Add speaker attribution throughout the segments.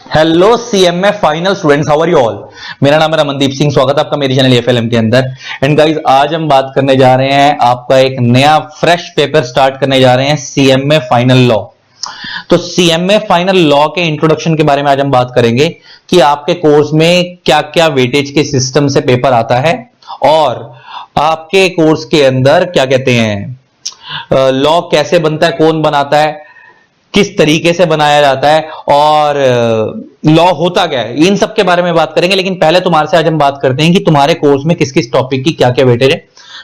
Speaker 1: Hello CMA final students, how are you all. मेरा नाम है रमनदीप सिंह, स्वागत है आपका मेरे चैनल एफएलएम के अंदर। एंड गाइस, आज हम बात करने जा रहे हैं, आपका एक नया फ्रेश पेपर स्टार्ट करने जा रहे हैं, सीएमए फाइनल लॉ। तो सीएमए फाइनल लॉ के इंट्रोडक्शन के बारे में आज हम बात करेंगे कि आपके कोर्स में क्या क्या वेटेज के सिस्टम से पेपर आता है और आपके कोर्स के अंदर क्या कहते हैं लॉ कैसे बनता है, कौन बनाता है, किस तरीके से बनाया जाता है और लॉ होता क्या है, इन सब के बारे में बात करेंगे। लेकिन पहले तुम्हारे से आज हम बात करते हैं कि तुम्हारे कोर्स में किस किस टॉपिक की क्या क्या वेटेज है।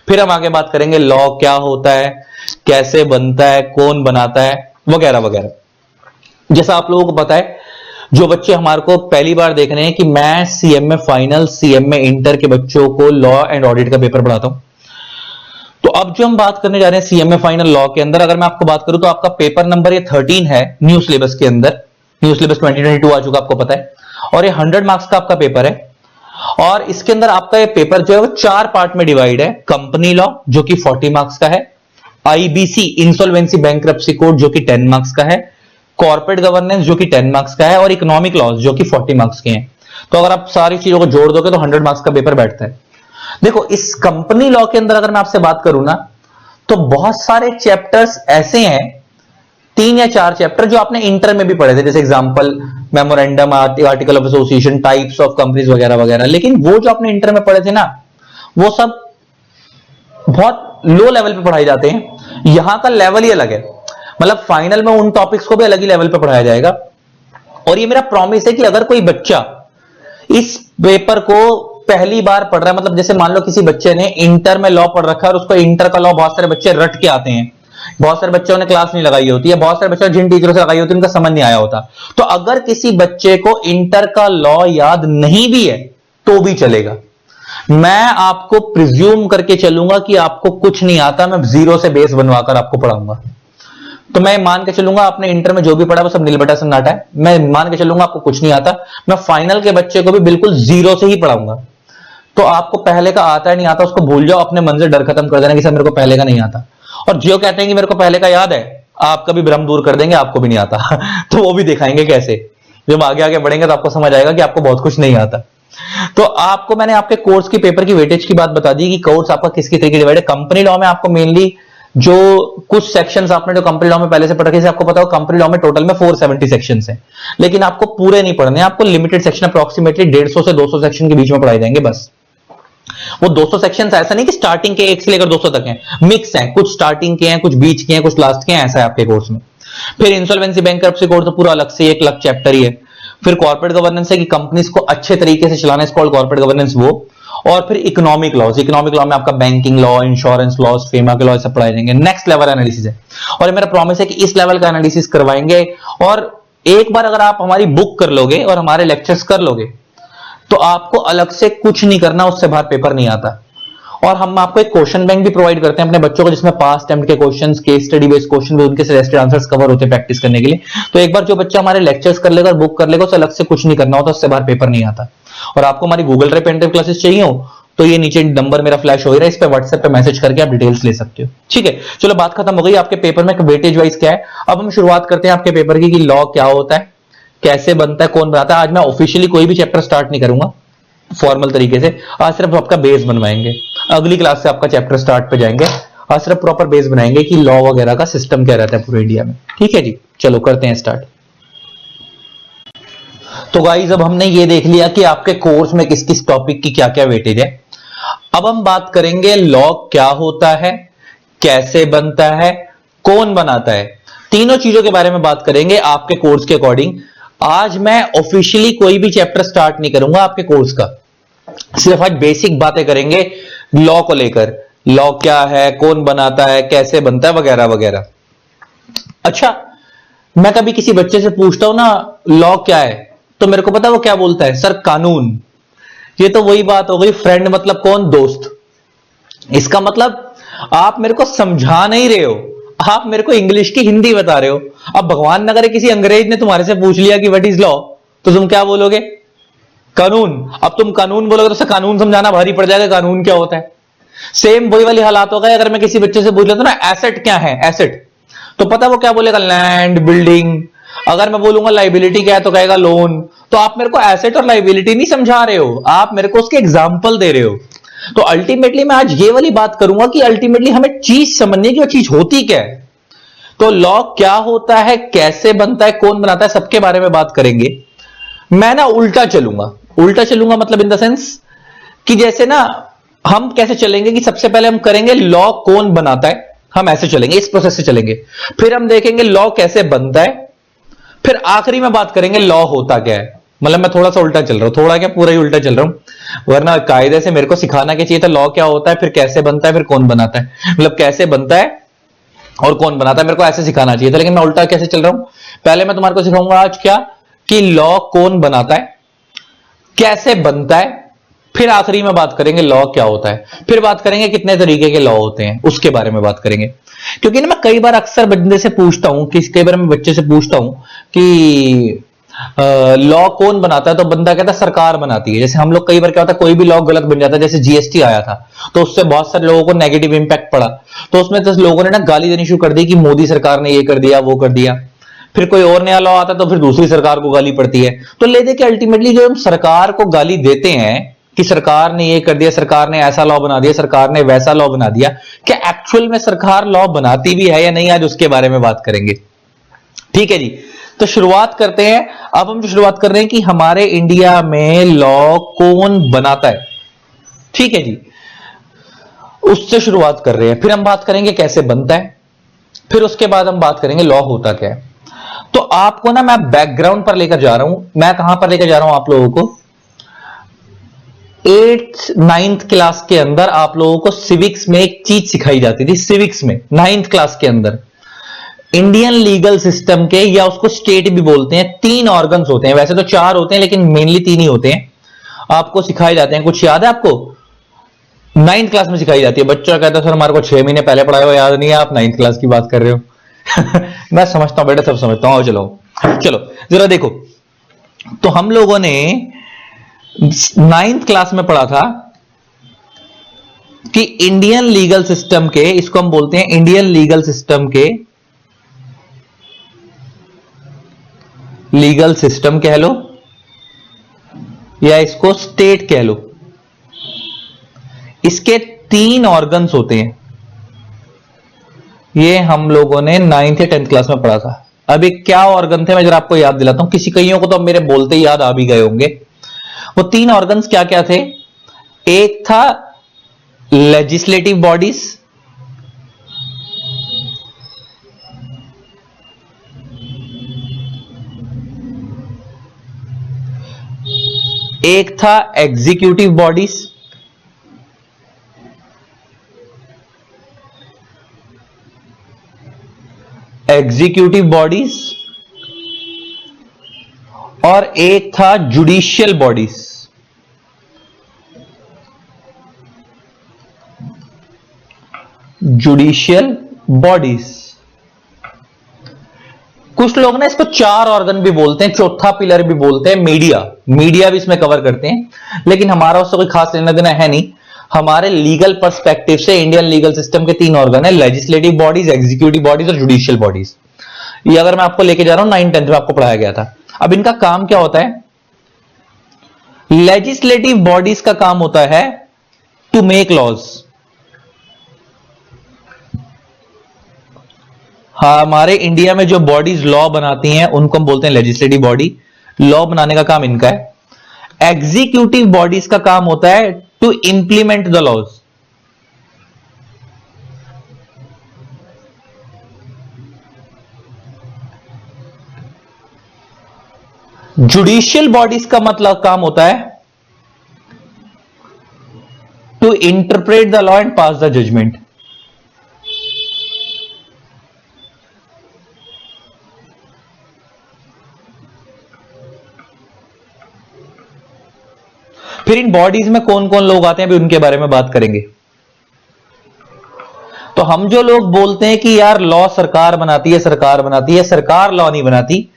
Speaker 1: फिर हम आगे बात करेंगे लॉ क्या होता है, कैसे बनता है, कौन बनाता है, वगैरह वगैरह। जैसा आप लोगों को पता है, जो बच्चे हमारे को पहली बार देख रहे हैं, कि मैं सीएमए फाइनल, सीएमए इंटर के बच्चों को लॉ एंड ऑडिट का पेपर पढ़ाता हूं। तो अब जो हम बात करने जा रहे हैं सीएमए फाइनल लॉ के अंदर, अगर मैं आपको बात करूं तो आपका पेपर नंबर ये 13 है न्यू सिलेबस के अंदर। न्यू सिलेबस 2022 आ चुका, आपको पता है। और ये 100 मार्क्स का आपका पेपर है। और इसके अंदर आपका ये पेपर जो है वो 4 पार्ट में डिवाइड है। कंपनी लॉ जो कि 40 मार्क्स का है, आईबीसी इंसॉल्वेंसी बैंक्रप्सी कोड जो कि 10 मार्क्स का है, कॉर्पोरेट गवर्नेंस जो कि 10 मार्क्स का है, और इकोनॉमिक लॉज जो कि 40 मार्क्स के हैं। तो अगर आप सारी चीजों को जोड़ दोगे तो 100 मार्क्स का पेपर बैठता है। देखो, इस कंपनी लॉ के अंदर अगर मैं आपसे बात करूं ना, तो बहुत सारे चैप्टर्स ऐसे हैं, 3 या 4 चैप्टर जो आपने इंटर में भी पढ़े थे, जैसे example memorandum, article of association, types of companies वगैरह वगैरह। लेकिन वो जो आपने इंटर में पढ़े थे ना, वो सब बहुत लो लेवल पे पढ़ाए जाते हैं। यहां का लेवल ही अलग है। मतलब फाइनल में उन टॉपिक्स को भी अलग ही लेवल पे पढ़ाया जाएगा। और ये मेरा प्रॉमिस है कि अगर कोई बच्चा इस पेपर को पहली बार पढ़ रहा है, मतलब जैसे मान लो किसी बच्चे ने इंटर में लॉ पढ़ रखा है और उसको इंटर का लॉ बहुत सारे बच्चे रट के आते हैं, बहुत सारे बच्चों ने क्लास नहीं लगाई होती है, बहुत सारे बच्चों ने जिन टीचरों से लगाई होती है उनका समझ नहीं आया होता। तो अगर किसी बच्चे को इंटर का लॉ याद नहीं भी है तो भी चलेगा। मैं आपको प्रिज्यूम करके चलूंगा कि आपको कुछ नहीं आता, मैं जीरो से बेस बनवाकर आपको पढ़ाऊंगा। तो मैं मान के चलूंगा आपने इंटर में जो भी पढ़ा वो सब नीलबटा सन्नाटा है। मैं मान के चलूंगा आपको कुछ नहीं आता, मैं फाइनल के बच्चे को भी बिल्कुल जीरो से ही पढ़ाऊंगा। तो आपको पहले का आता है नहीं आता उसको भूल जाओ, अपने मन से डर खत्म कर देना कि सर मेरे को पहले का नहीं आता। और जो कहते हैं कि मेरे को पहले का याद है, आपका भी भ्रम दूर कर देंगे, आपको भी नहीं आता। तो वो भी दिखाएंगे कैसे। जब आगे आगे बढ़ेंगे तो आपको समझ आएगा कि आपको बहुत कुछ नहीं आता। तो आपको मैंने आपके कोर्स की पेपर की वेटेज की बात बता दी कि कोर्स आपका किसकी तरीके डिवाइड है। कंपनी लॉ में आपको मेनली जो कुछ सेक्शंस आपने जो कंपनी लॉ में पहले से पढ़ रखे, आपको पता हो कंपनी लॉ में टोटल में 470 सेक्शंस हैं। लेकिन आपको पूरे नहीं पढ़ने, आपको लिमिटेड सेक्शन, अप्रोक्सीमेटली 150 से 200 सेक्शन के बीच में पढ़ाए जाएंगे बस। वो 200 सेक्शंस ऐसा नहीं कि स्टार्टिंग के 1 से लेकर 200 तक हैं, मिक्स हैं, कुछ स्टार्टिंग के हैं, कुछ बीच के हैं, कुछ लास्ट के हैं, ऐसा है आपके कोर्स में। फिर इंसॉल्वेंसी बैंक्रप्सी कोड तो पूरा अलग से एक अलग चैप्टर ही है। फिर कॉर्पोरेट गवर्नेंस है कि कंपनीज को अच्छे तरीके से चलाना, इज कॉल्ड कॉर्पोरेट गवर्नेंस, वो। और फिर इकोनॉमिक लॉज, इकोनॉमिक लॉ में आपका banking law, insurance laws, FEMA के लॉ सब पढ़ाए जाएंगे। नेक्स्ट लेवल एनालिसिस है, और मेरा प्रॉमिस है कि इस लेवल का एनालिसिस करवाएंगे। और एक बार अगर आप हमारी बुक कर लोगे और हमारे लेक्चर्स कर लोगे तो आपको अलग से कुछ नहीं करना, उससे बाहर पेपर नहीं आता। और हम आपको एक क्वेश्चन बैंक भी प्रोवाइड करते हैं अपने बच्चों को, जिसमें पास्ट अटेम्प्ट के questions, case study based question भी, उनके सजेस्टेड आंसर्स कवर होते हैं प्रैक्टिस करने के लिए। तो एक बार जो बच्चा हमारे लेक्चर्स कर लेगा, बुक कर लेगा, उसे अलग से कुछ नहीं करना होता, उससे बाहर पेपर नहीं आता। और आपको हमारी Google drive pen drive classes चाहिए हो तो ये नीचे नंबर मेरा फ्लैश हो रहा है, इस पे व्हाट्सएप पे मैसेज करके आप डिटेल्स ले सकते हो। ठीक है, चलो बात खत्म हो गई आपके पेपर में वेटेज वाइज क्या है। अब हम शुरुआत करते हैं आपके पेपर की कि लॉ क्या होता है, कैसे बनता है, कौन बनाता है। आज मैं ऑफिशियली कोई भी चैप्टर स्टार्ट नहीं करूंगा फॉर्मल तरीके से, आज सिर्फ आपका बेस बनवाएंगे। अगली क्लास से आपका चैप्टर स्टार्ट पे जाएंगे, आज सिर्फ प्रॉपर बेस बनाएंगे कि लॉ वगैरह का सिस्टम क्या रहता है पूरे इंडिया में। ठीक है जी, चलो करते हैं स्टार्ट। तो गाइस, अब हमने ये देख लिया कि आपके कोर्स में किस किस टॉपिक की क्या क्या वेटेज है। अब हम बात करेंगे लॉ क्या होता है, कैसे बनता है, कौन बनाता है। तीनों चीजों के बारे में बात करेंगे आपके कोर्स के अकॉर्डिंग। आज मैं ऑफिशियली कोई भी चैप्टर स्टार्ट नहीं करूंगा आपके कोर्स का, सिर्फ आज बेसिक बातें करेंगे लॉ को लेकर। लॉ क्या है, कौन बनाता है, कैसे बनता है, वगैरह वगैरह। अच्छा, मैं कभी किसी बच्चे से पूछता हूं ना लॉ क्या है, तो मेरे को पता है वो क्या बोलता है, सर कानून। ये तो वही बात हो गई, फ्रेंड मतलब कौन, दोस्त। इसका मतलब आप मेरे को समझा नहीं रहे हो, आप मेरे को इंग्लिश की हिंदी बता रहे हो। अब भगवान न करे किसी अंग्रेज ने तुम्हारे से पूछ लिया कि व्हाट इज लॉ, तो तुम क्या बोलोगे, कानून। अब तुम कानून बोलोगे तो कानून समझाना भारी पड़ जाएगा, कानून क्या होता है। सेम वही वाली हालात हो गए अगर मैं किसी बच्चे से पूछ लेता हूं ना एसेट क्या है, एसेट, तो पता वो क्या बोलेगा, लैंड, बिल्डिंग, अगर मैं बोलूंगा लाइबिलिटी क्या है तो कहेगा लोन। तो आप मेरे को एसेट और लाइबिलिटी नहीं समझा रहे हो, आप मेरे को उसके एग्जाम्पल दे रहे हो। तो अल्टीमेटली मैं आज ये वाली बात करूंगा कि अल्टीमेटली हमें चीज समझनी है कि वो चीज होती क्या है। तो लॉ क्या होता है, कैसे बनता है, कौन बनाता है, सबके बारे में बात करेंगे। मैं ना उल्टा चलूंगा मतलब इन द सेंस कि जैसे ना हम कैसे चलेंगे कि सबसे पहले हम करेंगे लॉ कौन बनाता है, हम ऐसे चलेंगे, इस प्रोसेस से चलेंगे। फिर हम देखेंगे लॉ कैसे बनता है, फिर आखिरी में बात करेंगे लॉ होता क्या है। मतलब मैं थोड़ा सा उल्टा चल रहा हूं, थोड़ा क्या पूरा ही उल्टा चल रहा हूं, वरना कायदे से मेरे को सिखाना क्या चाहिए था, लॉ क्या होता है, फिर कैसे बनता है, फिर कौन बनाता है। मतलब कैसे बनता है और कौन बनाता है मेरे को ऐसे सिखाना चाहिए था, लेकिन मैं उल्टा कैसे चल रहा हूं। पहले मैं तुम्हारे को सिखाऊंगा आज क्या कि लॉ कौन बनाता है, कैसे बनता है, फिर आखिरी में बात करेंगे लॉ क्या होता है, फिर बात करेंगे कितने तरीके के लॉ होते हैं, उसके बारे में बात करेंगे। क्योंकि ना मैं कई बार अक्सर बंदे से पूछता हूं कि कई बार मैं बच्चे से पूछता हूं कि लॉ कौन बनाता है, तो बंदा कहता है सरकार बनाती है। जैसे हम लोग कई बार क्या होता है कोई भी लॉ गलत बन जाता है, जैसे जीएसटी आया था तो उससे बहुत सारे लोगों को नेगेटिव इंपैक्ट पड़ा, तो उसमें तो लोगों ने ना गाली देनी शुरू कर दी कि मोदी सरकार ने ये कर दिया वो कर दिया। फिर कोई और नया लॉ आता तो फिर दूसरी सरकार को गाली पड़ती है। तो ले दे कि अल्टीमेटली जो हम सरकार को गाली देते हैं कि सरकार ने ये कर दिया, सरकार ने ऐसा लॉ बना दिया, सरकार ने वैसा लॉ बना दिया, क्या एक्चुअल में सरकार लॉ बनाती भी है या नहीं, आज उसके बारे में बात करेंगे। ठीक है जी, तो शुरुआत करते हैं। अब हम जो शुरुआत कर रहे हैं कि हमारे इंडिया में लॉ कौन बनाता है, ठीक है जी, उससे शुरुआत कर रहे हैं। फिर हम बात करेंगे कैसे बनता है, फिर उसके बाद हम बात करेंगे लॉ होता क्या है। तो आपको ना मैं बैकग्राउंड पर लेकर जा रहा हूं, मैं कहां पर लेकर जा रहा हूं आप लोगों को, 8th 9th क्लास के अंदर आप लोगों को सिविक्स में एक चीज सिखाई जाती थी। सिविक्स में 9th क्लास के अंदर इंडियन लीगल सिस्टम के, या उसको स्टेट भी बोलते हैं, 3 ऑर्गन्स होते हैं, वैसे तो 4 होते हैं लेकिन मेनली 3 ही होते हैं, आपको सिखाए जाते हैं। कुछ याद है आपको? 9th क्लास में सिखाई जाती है। बच्चा कहता है सर हमारे को 6 महीने पहले पढ़ाया हुआ याद नहीं है, आप 9th क्लास की बात कर रहे हो। मैं समझता हूं बेटा, सब समझता हूं। चलो चलो जरा देखो, तो हम लोगों ने 9th क्लास में पढ़ा था कि इंडियन लीगल सिस्टम के, इसको हम बोलते हैं इंडियन लीगल सिस्टम के, लीगल सिस्टम कह लो या इसको स्टेट कह लो, इसके 3 ऑर्गन्स होते हैं। ये हम लोगों ने 9th या 10th क्लास में पढ़ा था। अब एक क्या ऑर्गन थे मैं जरा आपको याद दिलाता हूं, किसी कईयों को तो अब मेरे बोलते ही याद आ भी गए होंगे। वो 3 ऑर्गन्स क्या क्या थे? एक था लेजिस्लेटिव बॉडीज, एक था एग्जीक्यूटिव बॉडीज, और एक था जुडिशियल बॉडीज। जुडिशियल बॉडीज, कुछ लोग ना इसको 4 ऑर्गन भी बोलते हैं, चौथा पिलर भी बोलते हैं, मीडिया भी इसमें कवर करते हैं, लेकिन हमारा उससे कोई खास लेना देना है नहीं। हमारे लीगल पर्सपेक्टिव से इंडियन लीगल सिस्टम के 3 ऑर्गन है, लेजिस्लेटिव बॉडीज, एग्जीक्यूटिव बॉडीज और जुडिशियल बॉडीज। ये अगर मैं आपको लेके जा रहा हूं 9th 10th में आपको पढ़ाया गया था। अब इनका काम क्या होता है? लेजिस्लेटिव बॉडीज का काम होता है टू मेक लॉज। हमारे इंडिया में जो बॉडीज लॉ बनाती हैं उनको हम बोलते हैं लेजिस्लेटिव बॉडी, लॉ बनाने का काम इनका है। एग्जीक्यूटिव बॉडीज का काम होता है to implement the laws. Judicial bodies का मतलब काम होता है to interpret the law and pass the judgement. फिर इन बॉडीज में कौन कौन लोग आते हैं अभी उनके बारे में बात करेंगे। तो हम जो लोग बोलते हैं कि यार लॉ सरकार बनाती है, सरकार लॉ नहीं बनाती,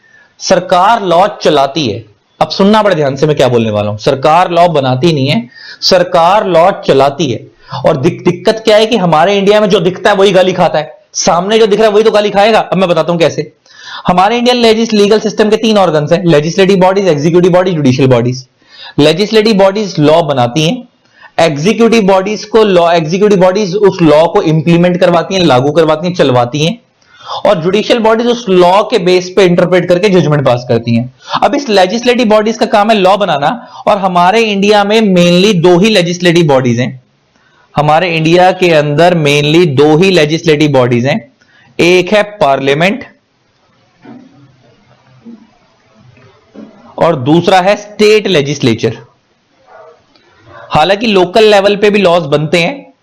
Speaker 1: सरकार लॉ चलाती है। अब सुनना बड़े ध्यान से मैं क्या बोलने वाला हूं। सरकार लॉ बनाती नहीं है, सरकार लॉ चलाती है। और दिक्कत क्या है कि हमारे इंडिया में जो दिखता है वही गाली खाता है, सामने जो दिख रहा है वही तो गाली खाएगा। अब मैं बताता हूं कैसे। हमारे इंडियन लीगल सिस्टम के 3 ऑर्गन्स हैं, legislative bodies, executive bodies, judicial bodies. Legislative bodies law बनाती हैं, एग्जीक्यूटिव बॉडीज उस लॉ को इंप्लीमेंट करवाती हैं, लागू करवाती हैं, चलवाती हैं, और जुडिशियल बॉडीज उस लॉ के बेस पे इंटरप्रेट करके जजमेंट पास करती हैं। अब इस लेजिस्लेटिव बॉडीज का काम है लॉ बनाना, और हमारे इंडिया में मेनली 2 ही लेजिस्लेटिव बॉडीज हैं। हमारे इंडिया के अंदर मेनली 2 ही लेजिस्लेटिव बॉडीज हैं, एक है पार्लियामेंट और दूसरा है स्टेट लेजिस्लेचर। हालांकि लोकल लेवल पे भी लॉज बनते हैं,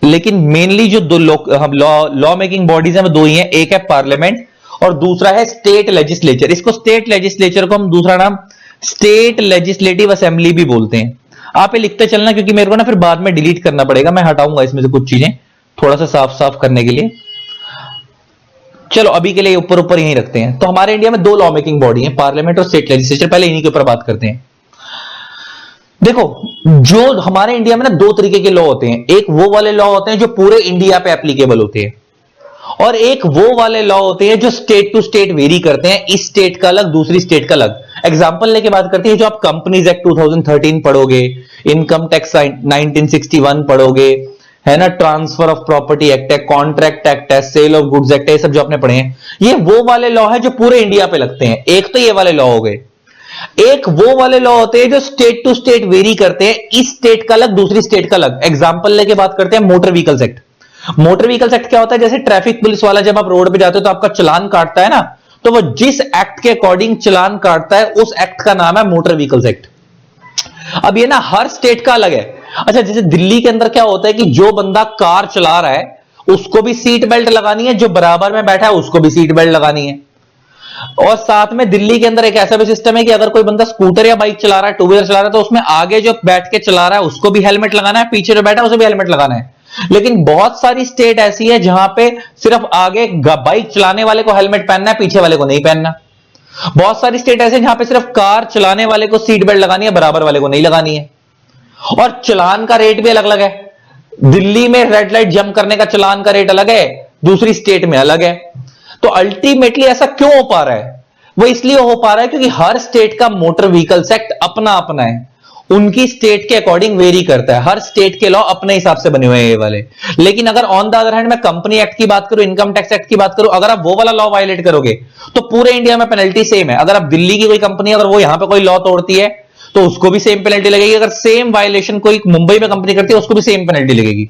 Speaker 1: लेकिन मेनली जो लॉ मेकिंग बॉडीज हैं वो 2 ही हैं, एक है पार्लियामेंट और दूसरा है स्टेट लेजिस्लेचर। इसको स्टेट लेजिस्लेचर को हम दूसरा नाम स्टेट लेजिस्लेटिव असेंबली भी बोलते हैं। आप ये लिखते चलना, क्योंकि मेरे को ना फिर बाद में डिलीट करना पड़ेगा, मैं हटाऊंगा इसमें से कुछ चीजें थोड़ा सा साफ साफ करने के लिए। चलो अभी के लिए ऊपर ऊपर यहीं रखते हैं। तो हमारे इंडिया में 2 लॉ मेकिंग बॉडी है, पार्लियामेंट और स्टेट लेजिस्लेचर। पहले इन्हीं के ऊपर बात करते हैं। देखो, जो हमारे इंडिया में ना 2 तरीके के लॉ होते हैं, एक वो वाले लॉ होते हैं जो पूरे इंडिया पे एप्लीकेबल होते हैं, और एक वो वाले लॉ होते हैं जो स्टेट टू स्टेट वेरी करते हैं, इस स्टेट का अलग दूसरी स्टेट का अलग। एग्जांपल लेके बात करते हैं, जो आप कंपनीज एक्ट 2013 पढ़ोगे, इनकम टैक्स 1961 पढ़ोगे, है ना, ट्रांसफर ऑफ प्रॉपर्टी एक्ट है, कॉन्ट्रैक्ट एक्ट है, सेल ऑफ गुड्स एक्ट है, ये सब जो आपने पढ़े हैं, ये वो वाले लॉ है जो पूरे इंडिया पे लगते हैं। एक तो ये वाले लॉ हो गए, एक वो वाले लॉ होते हैं जो स्टेट टू स्टेट वेरी करते हैं, इस स्टेट का अलग दूसरी स्टेट का अलग। एग्जांपल लेके बात करते हैं, motor vehicles act. Motor vehicles act क्या होता है, जैसे ट्रैफिक पुलिस वाला जब आप रोड पे जाते हो तो आपका चालान काटता है ना, तो वो जिस एक्ट के अकॉर्डिंग चालान काटता है उस एक्ट का नाम है मोटर व्हीकल्स एक्ट। अब ये ना हर स्टेट का अलग है। अच्छा, जैसे दिल्ली के अंदर क्या होता है कि जो बंदा कार चला रहा है उसको भी सीट बेल्ट लगानी है, जो बराबर में बैठा है उसको भी सीट बेल्ट लगानी है। और साथ में दिल्ली के अंदर एक ऐसा भी सिस्टम है कि अगर कोई बंदा स्कूटर या बाइक चला रहा है, 2 व्हीलर चला रहा है, तो उसमें आगे जो बैठ के चला रहा है उसको भी हेलमेट लगाना है, पीछे जो बैठा है उसे भी हेलमेट लगाना है। लेकिन बहुत सारी स्टेट ऐसी है जहां पे सिर्फ आगे बाइक चलाने वाले को हेलमेट पहनना है, पीछे वाले को नहीं पहनना। बहुत सारी स्टेट ऐसे जहां पे सिर्फ कार चलाने वाले को सीट बेल्ट लगानी है, बराबर वाले को नहीं लगानी है। और चलान का रेट भी अलग अलग है। दिल्ली में रेड लाइट जंप करने का चलान का रेट अलग है, दूसरी स्टेट में अलग है। तो अल्टीमेटली ऐसा क्यों हो पा रहा है? वो इसलिए हो पा रहा है क्योंकि हर स्टेट का मोटर व्हीकल्स एक्ट अपना अपना है, उनकी स्टेट के अकॉर्डिंग वेरी करता है। हर स्टेट के लॉ अपने हिसाब से बने हुए हैं ये वाले। लेकिन अगर ऑन द अदर हैंड मैं कंपनी एक्ट की बात करूं, इनकम टैक्स एक्ट की बात करूं, अगर आप वो वाला लॉ वायलेट करोगे तो पूरे इंडिया में पेनल्टी सेम है। अगर आप दिल्ली की कोई कंपनी अगर वो यहां पे कोई लॉ तोड़ती है तो उसको भी सेम पेनल्टी लगेगी। अगर सेम वायलेशन कोई मुंबई में कंपनी करती है उसको भी सेम पेनल्टी लगेगी।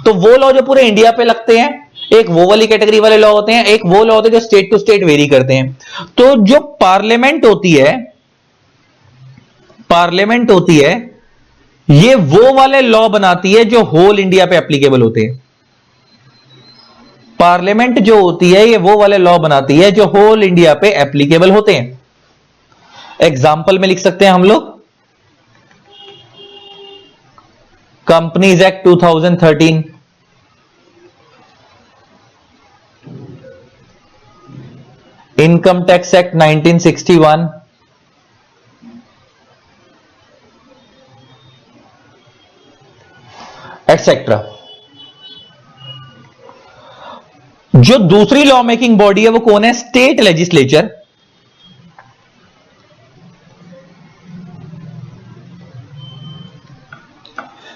Speaker 1: तो वो लॉ जो पूरे इंडिया पे लगते हैं, एक वो वाली कैटेगरी वाले लॉ होते हैं, एक वो लॉ होते हैं जो स्टेट टू स्टेट वेरी करते हैं। तो जो पार्लियामेंट होती है ये वो वाले लॉ बनाती है जो होल इंडिया पे एप्लीकेबल होते हैं। पार्लियामेंट जो होती है ये वो वाले लॉ बनाती है जो होल इंडिया पे एप्लीकेबल होते हैं। एग्जाम्पल में लिख सकते हैं हम लोग, companies act 2013, income tax act 1961, etcetera. जो दूसरी लॉ मेकिंग बॉडी है वो कौन है? State legislature.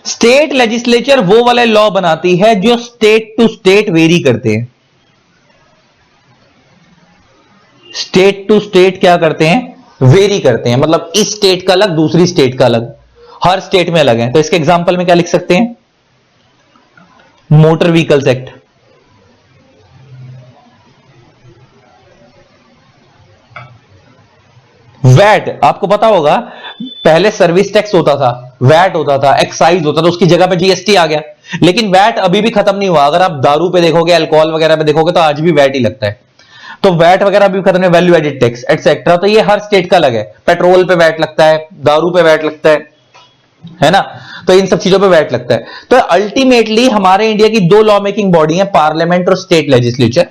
Speaker 1: स्टेट लेजिस्लेचर वो वाले लॉ बनाती है जो स्टेट टू स्टेट वेरी करते हैं। स्टेट टू स्टेट क्या करते हैं? वेरी करते हैं। मतलब इस स्टेट का अलग दूसरी स्टेट का अलग, हर स्टेट में अलग है। तो इसके एग्जांपल में क्या लिख सकते हैं? Motor vehicles act, VAT. आपको पता होगा पहले सर्विस टैक्स होता था, वैट होता था, एक्साइज होता था, उसकी जगह पे जीएसटी आ गया। लेकिन वैट अभी भी खत्म नहीं हुआ। अगर आप दारू पे देखोगे, अल्कोहल वगैरह पे देखोगे तो आज भी वैट ही लगता है। तो वैट वगैरह भी खत्म है, वैल्यू एडेड टैक्स एटसेट्रा। तो ये हर स्टेट का अलग है। पेट्रोल पे वैट लगता है, दारू पे वैट लगता है ना। तो इन सब चीजों पे वैट लगता है। तो अल्टीमेटली हमारे इंडिया की 2 लॉ मेकिंग बॉडी है, पार्लियामेंट और स्टेट लेजिस्लेचर।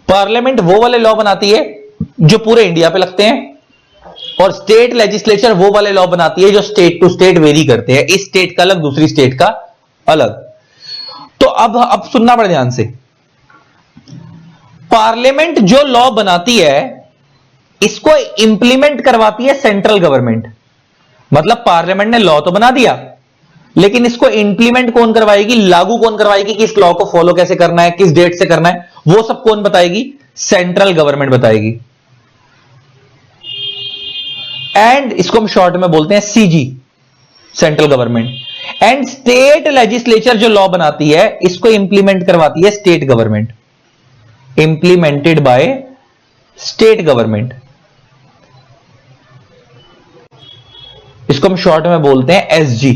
Speaker 1: पार्लियामेंट वो वाले लॉ बनाती है जो पूरे इंडिया पे लगते हैं, और स्टेट लेजिस्लेचर वो वाले लॉ बनाती है जो स्टेट टू स्टेट वेरी करते हैं, इस स्टेट का अलग दूसरी स्टेट का अलग। तो अब सुनना पड़े ध्यान से। पार्लियामेंट जो लॉ बनाती है इसको इंप्लीमेंट करवाती है सेंट्रल गवर्नमेंट। मतलब पार्लियामेंट ने लॉ तो बना दिया, लेकिन इसको इंप्लीमेंट कौन करवाएगी, लागू कौन करवाएगी कि इस लॉ को फॉलो कैसे करना है, किस डेट से करना है, वो सब कौन बताएगी, सेंट्रल गवर्नमेंट बताएगी। एंड इसको हम शॉर्ट में बोलते हैं CG, central government. And state legislature जो लॉ बनाती है इसको इंप्लीमेंट करवाती है state government, implemented by state government. इसको हम शॉर्ट में बोलते हैं SG,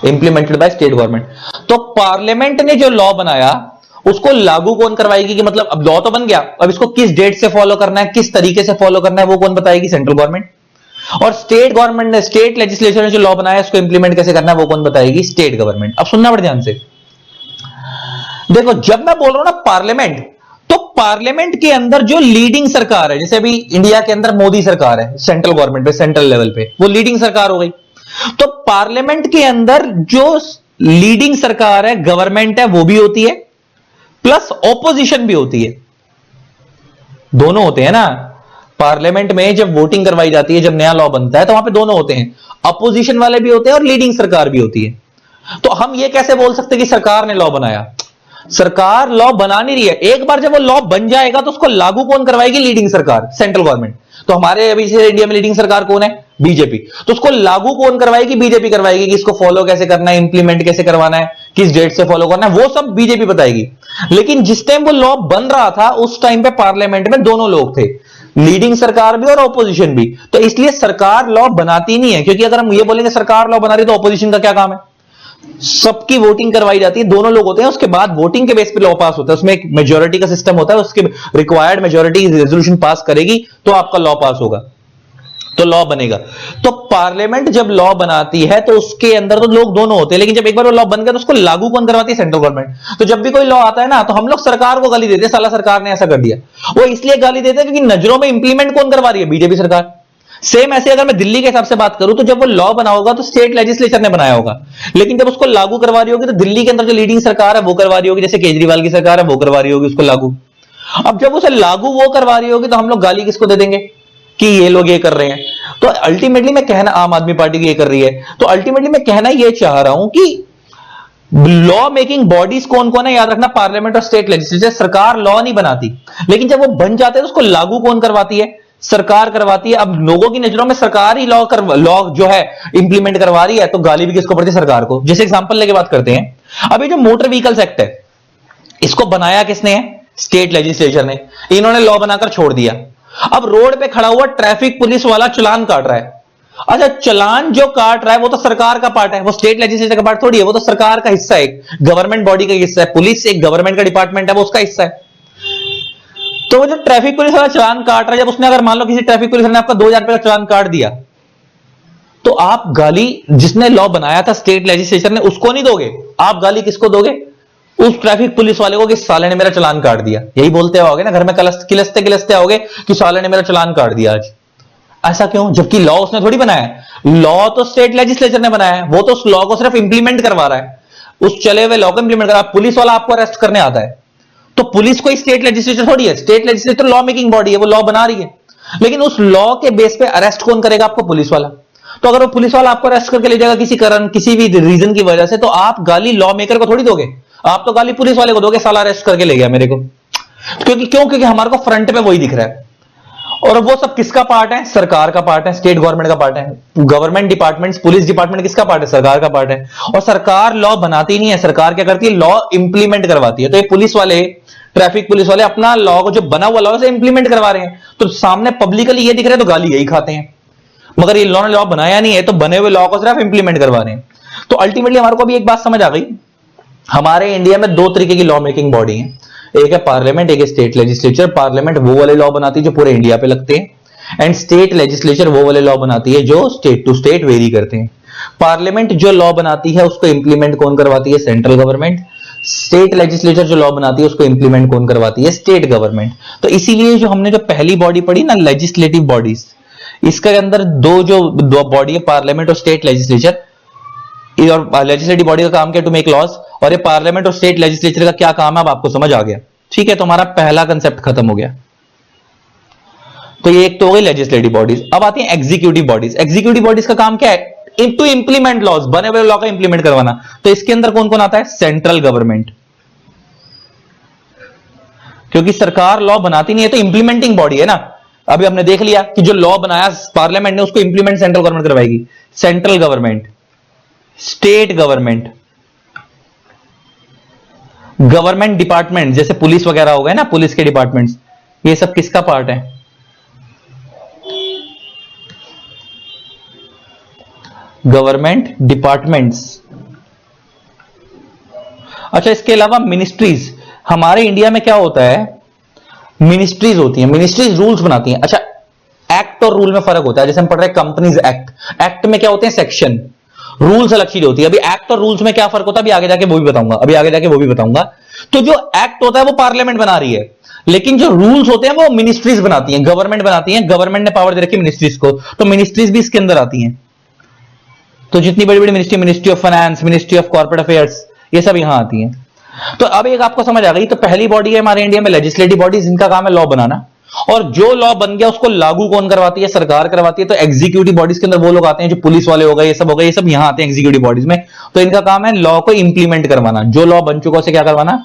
Speaker 1: implemented by state government. तो पार्लियामेंट ने जो लॉ बनाया उसको लागू कौन करवाएगी, कि मतलब अब लॉ तो बन गया, अब इसको किस डेट से फॉलो करना है, किस तरीके से फॉलो करना है, वो कौन बताएगी, सेंट्रल गवर्नमेंट। और स्टेट गवर्नमेंट ने, स्टेट लेजिस्लेचर ने जो लॉ बनाया उसको इंप्लीमेंट कैसे करना है वो कौन बताएगी, स्टेट गवर्नमेंट। अब सुनना बड़े ध्यान से, देखो जब मैं बोल रहा हूं ना पार्लियामेंट, तो पार्लियामेंट के अंदर जो लीडिंग सरकार है, जैसे अभी इंडिया के अंदर मोदी सरकार है सेंट्रल गवर्नमेंट पे, सेंट्रल लेवल पे, वो लीडिंग सरकार हो गई। तो पार्लियामेंट के अंदर जो लीडिंग सरकार है, गवर्नमेंट है, वो भी होती है, प्लस ऑपोजिशन भी होती है, दोनों होते हैं ना। पार्लियामेंट में जब वोटिंग करवाई जाती है, जब नया लॉ बनता है, तो वहां पे दोनों होते हैं, अपोजिशन वाले भी होते हैं और लीडिंग सरकार भी होती है। तो हम ये कैसे बोल सकते हैं कि सरकार ने लॉ बनाया, सरकार लॉ बना नहीं रही है। एक बार जब वो लॉ बन जाएगा तो उसको लागू कौन करवाएगी, लीडिंग सरकार, सेंट्रल गवर्नमेंट। तो हमारे अभी से इंडिया में लीडिंग सरकार कौन है, बीजेपी। तो उसको लागू कौन करवाएगी, बीजेपी करवाएगी, कि इसको फॉलो कैसे करना है, इंप्लीमेंट कैसे करवाना है, किस डेट से फॉलो करना है, वो सब बीजेपी बताएगी। लेकिन जिस टाइम वो लॉ बन रहा था उस टाइम पे पार्लियामेंट में दोनों लोग थे, लीडिंग सरकार भी और ऑपोजिशन भी। तो इसलिए सरकार लॉ बनाती नहीं है, क्योंकि अगर हम ये बोलेंगे सरकार लॉ बना रही तो ऑपोजिशन का क्या काम है। सबकी वोटिंग करवाई जाती है, दोनों लोग होते हैं, उसके बाद वोटिंग के बेस पे लॉ पास होता है, उसमें एक मेजोरिटी का सिस्टम होता है, उसके रिक्वायर्ड मेजोरिटी रेजोल्यूशन पास करेगी तो आपका लॉ पास होगा, तो लॉ बनेगा। तो पार्लियामेंट जब लॉ बनाती है तो उसके अंदर तो लोग दोनों होते हैं, लेकिन जब एक बार वो लॉ बन गया तो उसको लागू कौन करवाती है, सेंट्रल गवर्नमेंट। तो जब भी कोई लॉ आता है ना, तो हम लोग सरकार को गाली देते हैं, साला सरकार ने ऐसा कर दिया। वो इसलिए गाली देते हैं क्योंकि नजरों में इंप्लीमेंट कौन करवा रही है, बीजेपी सरकार। सेम ऐसे अगर मैं दिल्ली के हिसाब से बात करूं, तो जब वो लॉ बना होगा तो स्टेट लेजिस्लेचर ने बनाया होगा, लेकिन जब उसको लागू करवा रही होगी तो दिल्ली के अंदर जो लीडिंग सरकार है वो करवा रही होगी, जैसे केजरीवाल की सरकार है वो करवा रही होगी उसको लागू। अब जब उसे लागू वो करवा रही होगी तो हम लोग गाली किसको दे देंगे कि ये लोग ये कर रहे हैं। तो अल्टीमेटली मैं कहना, आम आदमी पार्टी ये कर रही है, तो अल्टीमेटली मैं कहना ये चाह रहा हूं कि लॉ मेकिंग बॉडीज कौन कौन है, याद रखना, पार्लियामेंट और स्टेट लेजिस्लेचर। सरकार लॉ नहीं बनाती, लेकिन जब वो बन जाते हैं तो उसको लागू कौन करवाती है, सरकार करवाती है। अब लोगों की नजरों में सरकार ही लॉ जो है इंप्लीमेंट करवा रही है, तो गाली भी किसको पड़ती है, सरकार को। जैसे एग्जांपल लेके बात करते हैं, अभी जो मोटर व्हीकल्स एक्ट है इसको बनाया किसने है, स्टेट लेजिस्लेचर ने। इन्होंने लॉ बनाकर छोड़ दिया। अब रोड पे खड़ा हुआ ट्रैफिक पुलिस वाला चालान काट रहा है। अच्छा, चालान जो काट रहा है वो तो सरकार का पार्ट है, वो स्टेट लेजिस्लेचर का पार्ट थोड़ी है, वो तो सरकार का हिस्सा है, गवर्नमेंट बॉडी का हिस्सा है। पुलिस एक गवर्नमेंट का डिपार्टमेंट है, वो उसका हिस्सा है। तो वो जो ट्रैफिक पुलिस वाला चालान काट रहा है, जब उसने अगर मान लो किसी ट्रैफिक पुलिस ने आपका 2000 रुपए का चालान काट दिया, तो आप गाली जिसने लॉ बनाया था स्टेट लेजिस्लेचर ने उसको नहीं दोगे, आप गाली किसको दोगे, उस ट्रैफिक पुलिस वाले को कि साले ने मेरा चालान काट दिया। यही बोलते आओगे ना घर में, किलसते किलसते आओगे कि साले ने मेरा चालान काट दिया आज। ऐसा क्यों, जबकि लॉ उसने थोड़ी बनाया है, लॉ तो स्टेट लेजिस्लेचर ने बनाया है, वो तो उस लॉ को सिर्फ इंप्लीमेंट करवा रहा है, उस चले हुए लॉ को इंप्लीमेंट कर रहा है। पुलिस वाला आपको अरेस्ट करने आता है, तो पुलिस कोई स्टेट लेजिस्लेचर थोड़ी है, state legislature law making body है, वो लॉ बना रही है, लेकिन उस लॉ के बेस पे अरेस्ट कौन करेगा आपको, पुलिस वाला। तो अगर वो पुलिस वाला आपको अरेस्ट करके ले जाएगा किसी कारण, किसी भी रीजन की वजह से, तो आप गाली लॉ मेकर को थोड़ी दोगे, आप तो गाली पुलिस वाले को दोगे, साला अरेस्ट करके ले गया मेरे को। क्योंकि हमारे को फ्रंट पे वही दिख रहा है। और वो सब किसका पार्ट है, सरकार का पार्ट है, स्टेट गवर्नमेंट का पार्ट है। गवर्नमेंट डिपार्टमेंट्स, पुलिस डिपार्टमेंट किसका पार्ट है, सरकार का पार्ट है। और सरकार लॉ बनाती नहीं है, सरकार क्या करती है, लॉ इंप्लीमेंट करवाती है। तो ये पुलिस वाले, ट्रैफिक पुलिस वाले अपना लॉ को जो बना हुआ लॉ से इंप्लीमेंट करवा रहे हैं, तो सामने पब्लिकली ये दिख रहा है तो गाली यही खाते हैं, मगर ये लॉ बनाया नहीं है, तो बने हुए लॉ को सिर्फ इंप्लीमेंट करवा रहे हैं। तो अल्टीमेटली हमारे को भी एक बात समझ आ गई, हमारे इंडिया में दो तरीके की लॉ मेकिंग बॉडी है, एक है पार्लियामेंट, एक है स्टेट लेजिस्लेचर। पार्लियामेंट वो वाले लॉ बनाती है जो पूरे इंडिया पे लगते हैं, एंड स्टेट लेजिस्लेचर वो वाले लॉ बनाती है जो स्टेट टू स्टेट वेरी करते हैं। पार्लियामेंट जो लॉ बनाती है उसको इंप्लीमेंट कौन करवाती है, सेंट्रल गवर्नमेंट। स्टेट लेजिस्लेचर जो लॉ बनाती है उसको इंप्लीमेंट कौन करवाती है, स्टेट गवर्नमेंट। तो इसीलिए जो हमने जो पहली बॉडी पढ़ी ना, लेजिस्लेटिव बॉडीज, इसके अंदर दो बॉडी है, पार्लियामेंट और स्टेट लेजिस्लेचर। और लेजिस्लेटिव बॉडी का काम क्या, टू मेक लॉज, और ये पार्लियामेंट और स्टेट लेजिस्लेचर का क्या काम है अब आपको समझ आ गया। ठीक है, तो हमारा पहला कंसेप्ट खत्म हो गया। तो ये एक तो हो गई लेजिस्लेटिव बॉडीज। अब आती है एग्जीक्यूटिव बॉडीज। एग्जीक्यूटिव बॉडीज का काम क्या है? टू इंप्लीमेंट लॉज, बने हुए लॉ का इंप्लीमेंट करवाना। तो इसके अंदर कौन कौन आता है? सेंट्रल गवर्नमेंट, क्योंकि सरकार लॉ बनाती नहीं है तो इंप्लीमेंटिंग बॉडी है ना। अभी हमने देख लिया कि जो लॉ बनाया पार्लियामेंट ने उसको इंप्लीमेंट सेंट्रल गवर्नमेंट करवाएगी। Central government, state government, government department जैसे पुलिस वगैरह हो गए ना, पुलिस के डिपार्टमेंट्स, ये सब किसका पार्ट है? Government departments. अच्छा, इसके अलावा मिनिस्ट्रीज। हमारे इंडिया में क्या होता है? मिनिस्ट्रीज होती हैं, मिनिस्ट्रीज रूल्स बनाती हैं। अच्छा, एक्ट और रूल में फर्क होता है। जैसे हम पढ़ रहे हैं कंपनीज एक्ट, एक्ट में क्या होते हैं? सेक्शन, रूल्स अलग चीज होती है। अभी एक्ट और रूल्स में क्या फर्क होता है अभी आगे जाके वो भी बताऊंगा, अभी आगे जाके वो भी बताऊंगा। तो जो एक्ट होता है वो पार्लियामेंट बना रही है, लेकिन जो रूल्स होते हैं वो मिनिस्ट्रीज बनाती हैं, गवर्नमेंट बनाती है। गवर्नमेंट ने पावर दे रखी है मिनिस्ट्रीज को, तो मिनिस्ट्रीज भी इसके अंदर आती हैं। तो जितनी बड़ी बड़ी ministry, ministry of finance, ministry of corporate affairs, ये सब यहां आती हैं। तो अब एक आपको समझ आ गई। तो पहली बॉडी है हमारे इंडिया में लेजिस्लेटिव बॉडी, जिनका काम है लॉ बनाना, और जो लॉ बन गया उसको लागू कौन करवाती है? सरकार करवाती है। तो एग्जीक्यूटिव बॉडीज के अंदर वो लोग आते हैं जो पुलिस वाले हो गए, ये सब हो गए, ये सब यहां आते हैं एग्जीक्यूटिव बॉडीज में। तो इनका काम है लॉ को इंप्लीमेंट करवाना, जो लॉ बन चुका उसे क्या करवाना?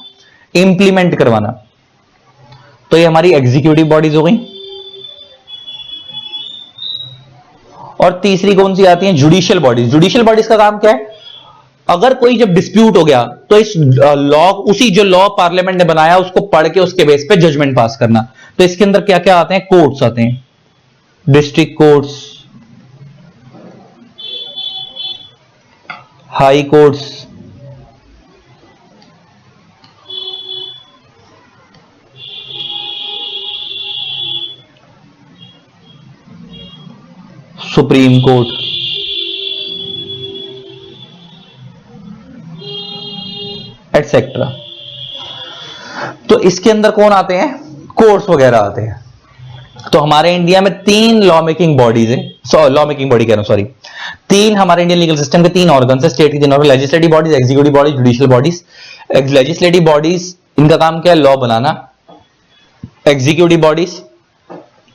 Speaker 1: इंप्लीमेंट करवाना। तो ये हमारी एग्जीक्यूटिव बॉडीज हो गई। और तीसरी कौन सी आती है? Judicial bodies. जुडिशियल बॉडीज का काम क्या है? अगर कोई जब डिस्प्यूट हो गया तो इस लॉ, उसी जो लॉ पार्लियामेंट ने बनाया उसको पढ़ के उसके बेस पे जजमेंट पास करना। तो इसके अंदर क्या क्या आते हैं? कोर्ट्स आते हैं, district courts, high courts, supreme court, etcetera. तो इसके अंदर कौन आते हैं? कोर्ट्स वगैरह आते हैं। तो हमारे इंडिया में तीन लॉ मेकिंग बॉडीज है, लॉ मेकिंग बॉडी कह रहा हूं, सॉरी, तीन हमारे इंडियन लीगल सिस्टम के तीन ऑर्गन है स्टेट के, तीन organ, legislative bodies, executive bodies, judicial bodies. Legislative bodies इनका काम क्या है? लॉ बनाना। एग्जीक्यूटिव बॉडीज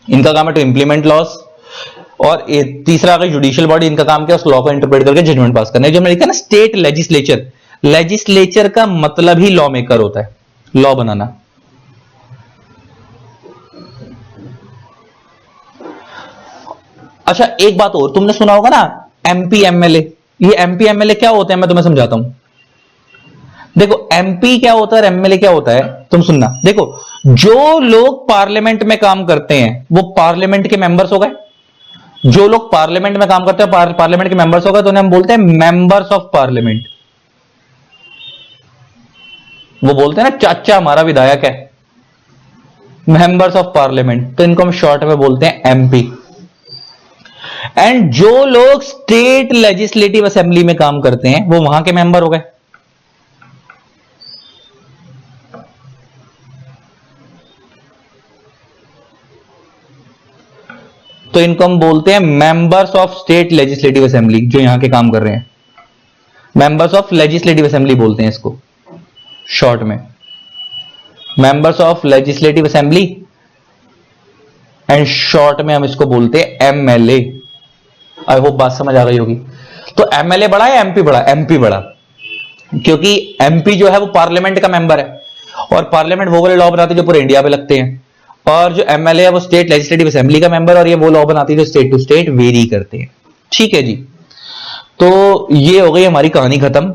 Speaker 1: इनका काम है टू इंप्लीमेंट लॉस। और तीसरा अगर जुडिशियल बॉडी, इनका काम क्या है? उस लॉ को इंटरप्रेट करके जजमेंट पास करना है। जो मैंने लिखा ना स्टेट लेजिस्लेचर, लेजिस्लेचर का मतलब ही लॉ मेकर होता है, लॉ बनाना। अच्छा, एक बात और, तुमने सुना होगा ना एमपी एमएलए। ये एमपी एमएलए क्या होते हैं मैं तुम्हें समझाता हूं। देखो, एमपी क्या होता है और एमएलए क्या होता है, तुम सुनना। देखो, जो लोग पार्लियामेंट में काम करते हैं वो पार्लियामेंट के मेंबर्स हो गए। जो लोग पार्लियामेंट में काम करते हैं पार्लियामेंट के मेंबर्स हो गए, तो उन्हें हम बोलते हैं मेंबर्स ऑफ पार्लियामेंट। वो बोलते हैं ना चाचा हमारा विधायक है, मेंबर्स ऑफ पार्लियामेंट। तो इनको हम शॉर्ट में बोलते हैं एमपी। एंड जो लोग स्टेट लेजिस्लेटिव असेंबली में काम करते हैं वो वहां के मेंबर हो गए। तो इनको हम बोलते हैं members of state legislative assembly, जो यहां के काम कर रहे हैं। मेंबर्स ऑफ लेजिस्लेटिव असेंबली बोलते हैं इसको शॉर्ट में, members of legislative assembly. And short में हम इसको बोलते हैं एमएलए। आई होप बात समझ आ गई होगी। तो एमएलए बड़ा है एमपी बड़ा? एमपी बड़ा, क्योंकि एमपी जो है वो पार्लियामेंट का मेंबर है, और पार्लियामेंट वो वाले लॉ बनाती है जो पूरे इंडिया पे लगते हैं। और जो एमएलए है वो स्टेट लेजिस्लेटिव असेंबली का मेंबर, और ये वो लॉ बनाती है जो स्टेट टू स्टेट वेरी करते हैं। ठीक है जी, तो ये हो गई हमारी कहानी खत्म।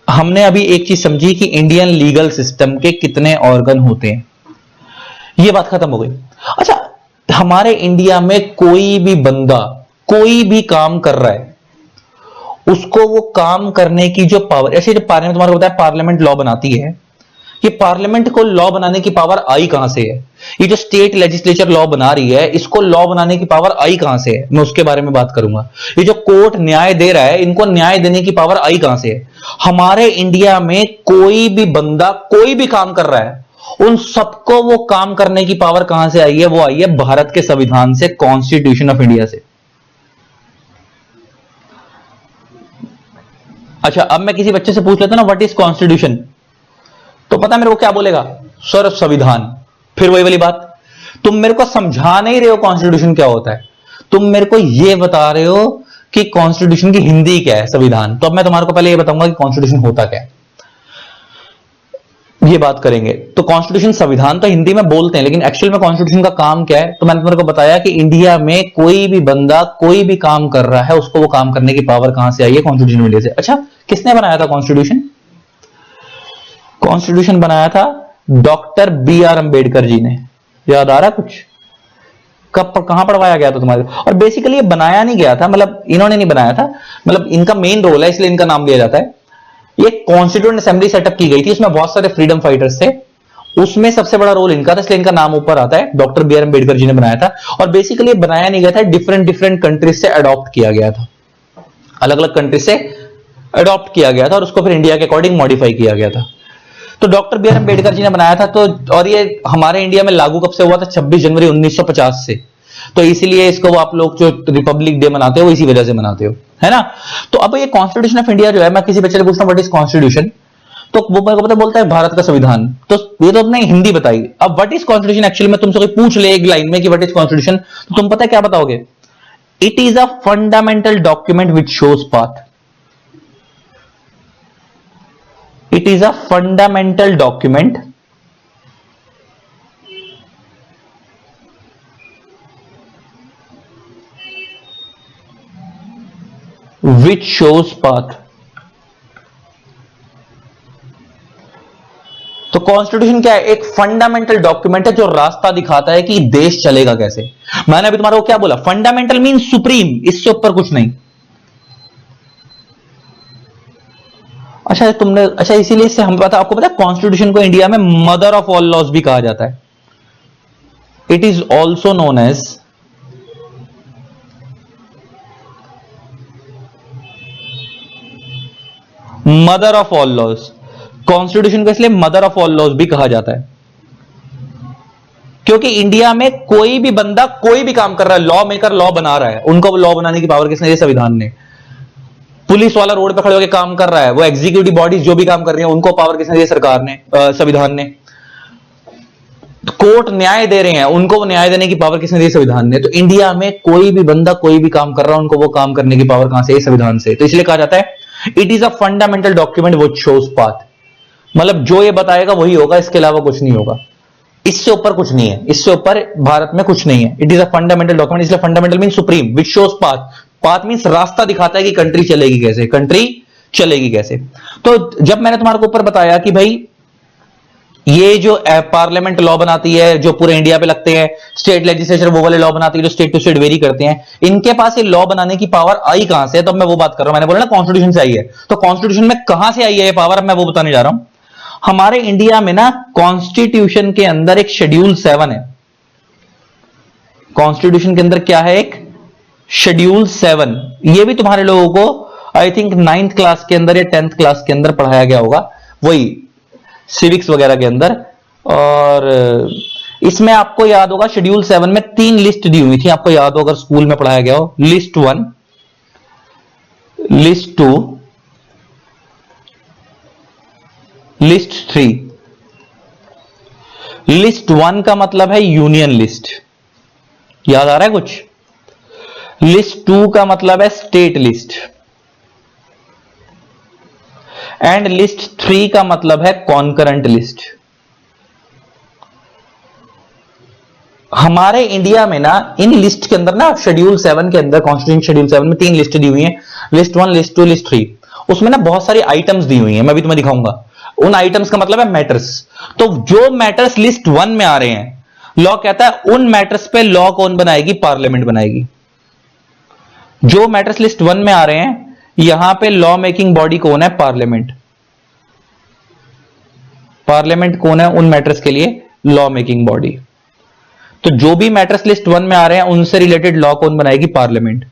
Speaker 1: हमने अभी एक चीज समझी कि इंडियन लीगल सिस्टम के कितने ऑर्गन होते हैं, ये बात खत्म हो गई। अच्छा, हमारे इंडिया में कोई भी बंदा कोई भी काम कर रहा है, उसको वो काम करने की जो पावर, ऐसे जो पार्लियामेंट, तुम्हारा बताया पार्लियामेंट लॉ बनाती है, ये पार्लियामेंट को लॉ बनाने की पावर आई कहां से है? ये जो स्टेट लेजिस्लेचर लॉ बना रही है, इसको लॉ बनाने की पावर आई कहां से है? मैं उसके बारे में बात करूंगा। ये जो कोर्ट न्याय दे रहा है, इनको न्याय देने की पावर आई कहां से है? हमारे इंडिया में कोई भी बंदा कोई भी काम कर रहा है, उन सबको वो काम करने की पावर कहां से आई है? वो आई है भारत के संविधान से, कॉन्स्टिट्यूशन ऑफ इंडिया से। अच्छा, अब मैं किसी बच्चे से पूछ लेता ना व्हाट इज कॉन्स्टिट्यूशन, तो पता है मेरे को क्या बोलेगा? सर संविधान, फिर वही वाली बात, तुम मेरे को समझा नहीं रहे हो कॉन्स्टिट्यूशन क्या होता है, तुम मेरे को यह बता रहे हो कि कॉन्स्टिट्यूशन की हिंदी क्या है, संविधान। तो अब मैं तुम्हारे को पहले यह बताऊंगा कि कॉन्स्टिट्यूशन होता क्या है, ये बात करेंगे। तो कॉन्स्टिट्यूशन, संविधान तो हिंदी में बोलते हैं, लेकिन एक्चुअल में कॉन्स्टिट्यूशन का काम क्या है, तो मैंने तुम्हारे को बताया कि इंडिया में कोई भी बंदा कोई भी काम कर रहा है, उसको वो काम करने की पावर कहां से आई है, कॉन्स्टिट्यूशन इंडिया से। अच्छा, किसने बनाया था कॉन्स्टिट्यूशन? कॉन्स्टिट्यूशन बनाया था doctor B are Ambedkar ji ने। याद आ रहा कुछ? कब, कहां पढ़वाया गया था तुम्हारे? और बेसिकली ये बनाया नहीं गया था, मतलब इन्होंने नहीं बनाया था, मतलब इनका मेन रोल है इसलिए इनका नाम लिया जाता है। ये कॉन्स्टिट्यूएंट असेंबली सेटअप की गई थी, उसमें बहुत सारे फ्रीडम फाइटर्स थे, उसमें सबसे बड़ा रोल इनका था, इसलिए इनका नाम ऊपर आता है। Doctor B are Ambedkar ji ने बनाया था। और बेसिकली बनाया नहीं गया था, डिफरेंट डिफरेंट कंट्रीज से अडॉप्ट किया गया था, अलग अलग कंट्रीज से अडॉप्ट किया गया था और उसको फिर इंडिया के अकॉर्डिंग मॉडिफाई किया गया था। तो doctor B are Ambedkar ji ने बनाया था। तो और ये हमारे इंडिया में लागू कब से हुआ था? 26 जनवरी 1950 से। तो इसीलिए इसको आप लोग जो रिपब्लिक डे मनाते हो वो इसी वजह से मनाते हो, है ना। तो अब ये कॉन्स्टिट्यूशन ऑफ इंडिया जो है, मैं किसी बच्चे से पूछता हूं व्हाट इज कॉन्स्टिट्यूशन, तो वो मेरे को पता बोलता है भारत का संविधान। तो ये तो अपने हिंदी बताई। अब व्हाट इज कॉन्स्टिट्यूशन एक्चुअली में तुमसे कोई पूछ ले एक लाइन में कि व्हाट इज कॉन्स्टिट्यूशन, तो तुम पता है क्या बताओगे? It is a fundamental document which shows path. It is a fundamental document which shows path। तो कॉन्स्टिट्यूशन क्या है? एक फंडामेंटल डॉक्यूमेंट है जो रास्ता दिखाता है कि देश चलेगा कैसे। मैंने अभी तुम्हारा को क्या बोला? फंडामेंटल मीन सुप्रीम, इससे ऊपर कुछ नहीं। अच्छा इसीलिए इससे हम पता, आपको पता है कॉन्स्टिट्यूशन को इंडिया में मदर ऑफ ऑल लॉज भी कहा जाता है। It is also known as mother of all laws. Constitution को इसलिए मदर ऑफ ऑल लॉज भी कहा जाता है क्योंकि इंडिया में कोई भी बंदा कोई भी काम कर रहा है, लॉ मेकर लॉ बना रहा है, उनको लॉ बनाने की पावर किसने दी? संविधान ने। पुलिस वाला रोड पे खड़े होकर काम कर रहा है, वो एग्जीक्यूटिव बॉडीज जो भी काम कर रही है उनको पावर किसने दी? सरकार ने, संविधान ने। कोर्ट न्याय दे रहे हैं, उनको न्याय देने की पावर किसने दी? संविधान ने। तो इंडिया में कोई भी बंदा कोई भी काम कर रहा है, उनको वो काम करने की पावर कहां से? संविधान से। तो इसलिए कहा जाता है it is a fundamental document which shows path, मतलब जो ये बताएगा वही होगा, इसके अलावा कुछ नहीं होगा, इससे ऊपर कुछ नहीं है, इससे ऊपर भारत में कुछ नहीं है। It is a fundamental document, इसलिए fundamental mean supreme, which shows path. Path means रास्ता दिखाता है कि कंट्री चलेगी कैसे, कंट्री चलेगी कैसे। तो जब मैंने तुम्हारे को ऊपर बताया कि भाई ये जो पार्लियामेंट लॉ बनाती है जो पूरे इंडिया पे लगते हैं, स्टेट लेजिस्लेचर वो वाले लॉ बनाती है जो स्टेट टू स्टेट वेरी करते हैं, इनके पास ये लॉ बनाने की पावर आई कहां से? तो मैं वो बात कर रहा हूं, मैंने बोला ना कॉन्स्टिट्यूशन से आई है। तो कॉन्स्टिट्यूशन में कहां से आई है ये पावर, अब मैं वो बताने जा रहा हूं। हमारे इंडिया में ना कॉन्स्टिट्यूशन के अंदर एक शेड्यूल 7 है। कॉन्स्टिट्यूशन के अंदर क्या है? एक शेड्यूल 7। ये भी तुम्हारे लोगों को आई थिंक 9th क्लास के अंदर या 10th क्लास के अंदर पढ़ाया गया होगा, वही सिविक्स वगैरह के अंदर। और इसमें आपको याद होगा शेड्यूल 7 में 3 लिस्ट दी हुई थी, आपको याद होगा स्कूल में पढ़ाया गया हो। List 1, list 2, list 3। लिस्ट 1 का मतलब है यूनियन लिस्ट, याद आ रहा है कुछ? लिस्ट 2 का मतलब है स्टेट लिस्ट, एंड लिस्ट 3 का मतलब है कॉन्करेंट लिस्ट। हमारे इंडिया में ना इन लिस्ट के अंदर ना शेड्यूल 7 के अंदर, कॉन्स्टिट्यूशन शेड्यूल 7 में 3 लिस्ट दी हुई हैं, लिस्ट 1, लिस्ट 2, लिस्ट 3। उसमें ना बहुत सारी आइटम्स दी हुई हैं, मैं भी तुम्हें दिखाऊंगा। उन आइटम्स का मतलब है मैटर्स। तो जो मैटर्स लिस्ट 1 में आ रहे हैं, लॉ कहता है उन मैटर्स पे लॉ कौन बनाएगी? पार्लियामेंट बनाएगी। जो मैटर्स लिस्ट 1 में आ रहे हैं, यहां पे लॉ मेकिंग बॉडी कौन है? पार्लियामेंट। पार्लियामेंट कौन है उन मैटर्स के लिए? Law making body. तो जो भी मैटर्स लिस्ट 1 में आ रहे हैं उनसे रिलेटेड लॉ कौन बनाएगी? पार्लियामेंट।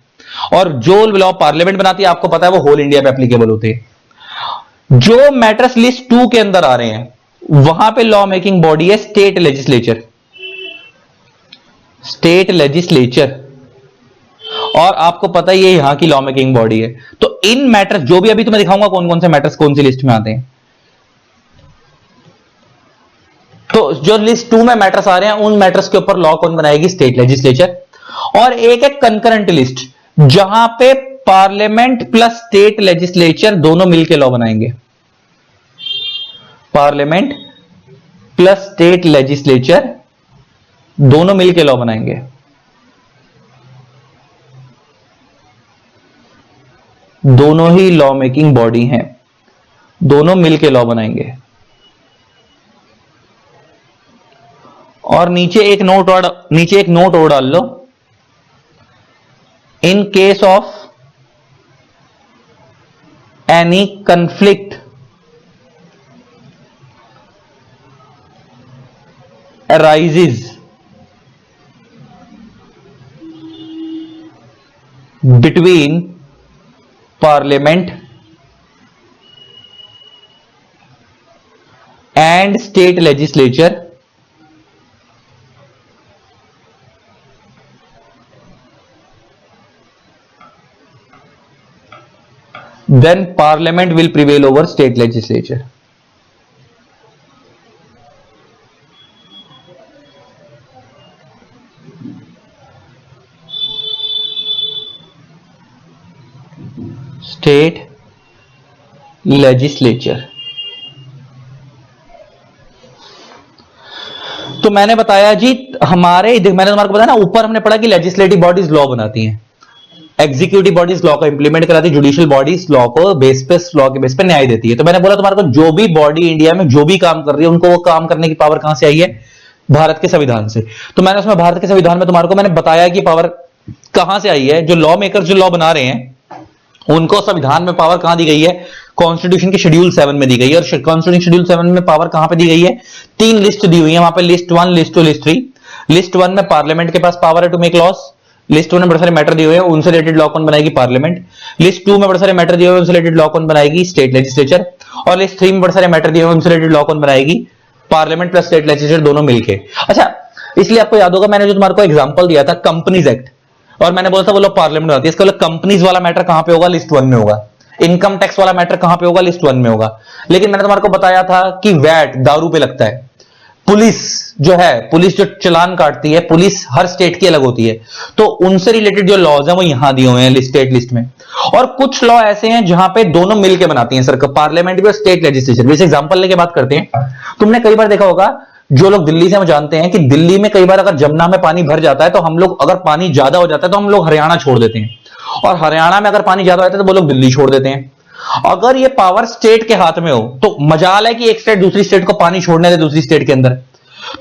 Speaker 1: और जो लॉ पार्लियामेंट बनाती है आपको पता है वो होल इंडिया पे एप्लीकेबल होते हैं। जो मैटर्स लिस्ट 2 के अंदर आ रहे हैं वहां पे लॉ मेकिंग बॉडी है स्टेट लेजिस्लेचर, स्टेट लेजिस्लेचर। और आपको पता ही है यहां की लॉ मेकिंग बॉडी है। तो इन मैटर्स जो भी अभी तुम्हें दिखाऊंगा कौन कौन से मैटर्स कौन सी लिस्ट में आते हैं। तो तो जो लिस्ट 2 में मैटर्स आ रहे हैं उन मैटर्स के ऊपर लॉ कौन बनाएगी? State legislature. और एक है कंकरेंट लिस्ट, जहां पे पार्लियामेंट प्लस स्टेट लेजिस्लेचर दोनों मिलकर लॉ बनाएंगे। पार्लियामेंट प्लस स्टेट लेजिस्लेचर दोनों मिलकर लॉ बनाएंगे। दोनों ही लॉ मेकिंग बॉडी हैं, दोनों मिलकर लॉ बनाएंगे। और नीचे एक नोट और डाल लो, in case of any conflict arises between parliament and state legislature, then parliament will prevail over state legislature. State legislature. तो मैंने बताया जी, मैंने तुम्हारे बताया ना, ऊपर हमने पढ़ा कि लेजिस्लेटिव बॉडीज लॉ बनाती हैं, एग्जीक्यूटिव बॉडीज लॉ को इंप्लीमेंट कराती है, जुडिशियल बॉडीज लॉ को लॉ के बेस पे न्याय देती है। तो मैंने बोला तुम्हारे को जो भी बॉडी इंडिया में जो भी काम कर रही है, उनको वो काम करने की पावर कहां से आई है? भारत के संविधान से। तो मैंने उसमें भारत के संविधान में तुम्हारे को मैंने बताया कि पावर कहां से आई है। जो लॉ मेकर जो लॉ बना रहे हैं उनको संविधान में पावर कहां दी गई है? कॉन्स्टिट्यूशन के शेड्यूल 7 में दी गई है। और कॉन्स्टिट्यूशन शेड्यूल 7 में पावर कहां पे दी गई है? 3 लिस्ट दी हुई है वहां पे, लिस्ट 1, लिस्ट 2, लिस्ट 3। लिस्ट 1 में पार्लियामेंट के पास पावर है टू मेक लॉस। लिस्ट 1 में बड़े सारे मैटर दिए हुए हैं, उनसे रिलेटेड लॉ कौन बनाएगी? पार्लियामेंट। लिस्ट 2 में बड़े सारे मैटर दिए हुए हैं, उनसे रिलेटेड लॉ कौन बनाएगी? State legislature. और लिस्ट 3 में बड़े सारे मैटर दिए हुए हैं, उनसे रिलेटेड लॉ कौन बनाएगी? पार्लियामेंट प्लस स्टेट लेजिस्लेचर दोनों मिलके। अच्छा, इसलिए आपको याद होगा मैंने जो तुम्हारे को एग्जांपल दिया था कंपनीज एक्ट, और मैंने बोला था वो लोग पार्लियामेंट आती है। इसका मतलब कंपनीज वाला मैटर कहां पे होगा? लिस्ट 1 में होगा। इनकम टैक्स वाला मैटर कहां पे होगा? लिस्ट 1 में होगा। लेकिन मैंने तुम्हारे को बताया था कि वैट दारू पे लगता है, पुलिस जो चलान काटती है, पुलिस हर स्टेट की अलग होती है, तो उनसे रिलेटेड जो लॉज हैं वो यहां दिए हुए हैं स्टेट लिस्ट में। और कुछ लॉ ऐसे हैं जहां पे दोनों मिलकर बनाती हैं सरकार, पार्लियामेंट भी और स्टेट लेजिस्लेचर भी। इस एग्जांपल लेके बात करते हैं। तुमने कई बार देखा होगा, जो लोग दिल्ली से हम जानते हैं कि दिल्ली में कई बार अगर जमुना में पानी भर जाता है तो हम लोग, अगर पानी ज्यादा हो जाता है तो हम लोग हरियाणा छोड़ देते हैं, और हरियाणा में अगर पानी ज्यादा होता है तो वो लोग दिल्ली छोड़ देते हैं। अगर ये पावर स्टेट के हाथ में हो तो मजाल है कि एक स्टेट दूसरी स्टेट को पानी छोड़ने दे दूसरी स्टेट के अंदर।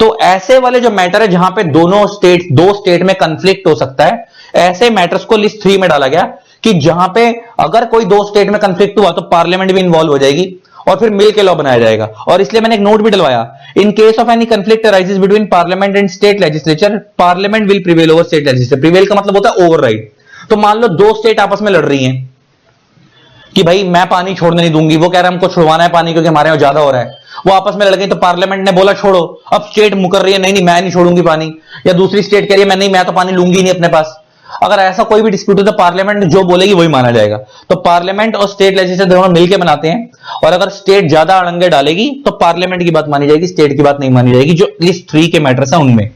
Speaker 1: तो ऐसे वाले जो मैटर है जहां पे दो स्टेट में कंफ्लिक्ट हो सकता है, ऐसे मैटर्स को लिस्ट 3 में डाला गया कि जहां पे अगर कोई 2 स्टेट में कंफ्लिक्ट हुआ तो पार्लियामेंट भी इन्वॉल्व हो जाएगी और फिर मिलकर लॉ बनाया जाएगा। और इसलिए मैंने एक नोट भी डलवाया, in case of any conflict arises between parliament and state legislature, parliament will prevail over state legislature. Prevail का मतलब होता है ओवरराइड। तो मान लो 2 स्टेट आपस में लड़ रही हैं कि भाई मैं पानी छोड़ने नहीं दूंगी, वो कह रहा है हमको छुड़वाना है पानी क्योंकि हमारे यहां ज्यादा हो रहा है, वो आपस में लड़ गई। तो पार्लियामेंट ने बोला छोड़ो, अब स्टेट मुकर रही है नहीं मैं नहीं छोड़ूंगी पानी, या दूसरी स्टेट कह रही है मैं तो पानी लूंगी नहीं अपने पास। अगर ऐसा कोई भी डिस्प्यूट हो तो पार्लियामेंट जो बोलेगी वही माना जाएगा। तो पार्लियामेंट और स्टेट लेजिस्लेचर दोनों मिलकर बनाते हैं, और अगर स्टेट ज्यादा अड़ंगे डालेगी तो पार्लियामेंट की बात मानी जाएगी, स्टेट की बात नहीं मानी जाएगी, जो लिस्ट 3 के मैटर्स हैं उनमें।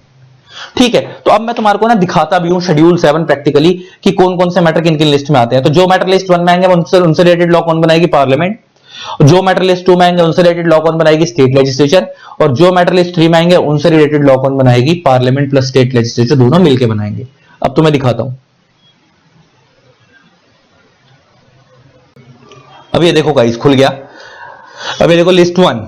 Speaker 1: ठीक है, तो अब मैं तुम्हारे को ना दिखाता भी हूं शेड्यूल 7 प्रैक्टिकली कि कौन कौन से मैटर किन किन लिस्ट में आते हैं। तो जो मैटर लिस्ट 1 में आएंगे उनसे रिलेटेड लॉ कौन बनाएगी? पार्लियामेंट। जो मैटर लिस्ट 2 में आएंगे उनसे रिलेटेड लॉ कौन बनाएगी? State legislature. और जो मैटर लिस्ट 3 में आएंगे उनसे रिलेटेड लॉ कौन बनाएगी? पार्लियामेंट प्लस स्टेट लेजिस्लेचर दोनों मिलकर बनाएंगे। अब तो मैं दिखाता हूं। अब ये देखो गाइस खुल गया। अब ये देखो लिस्ट 1,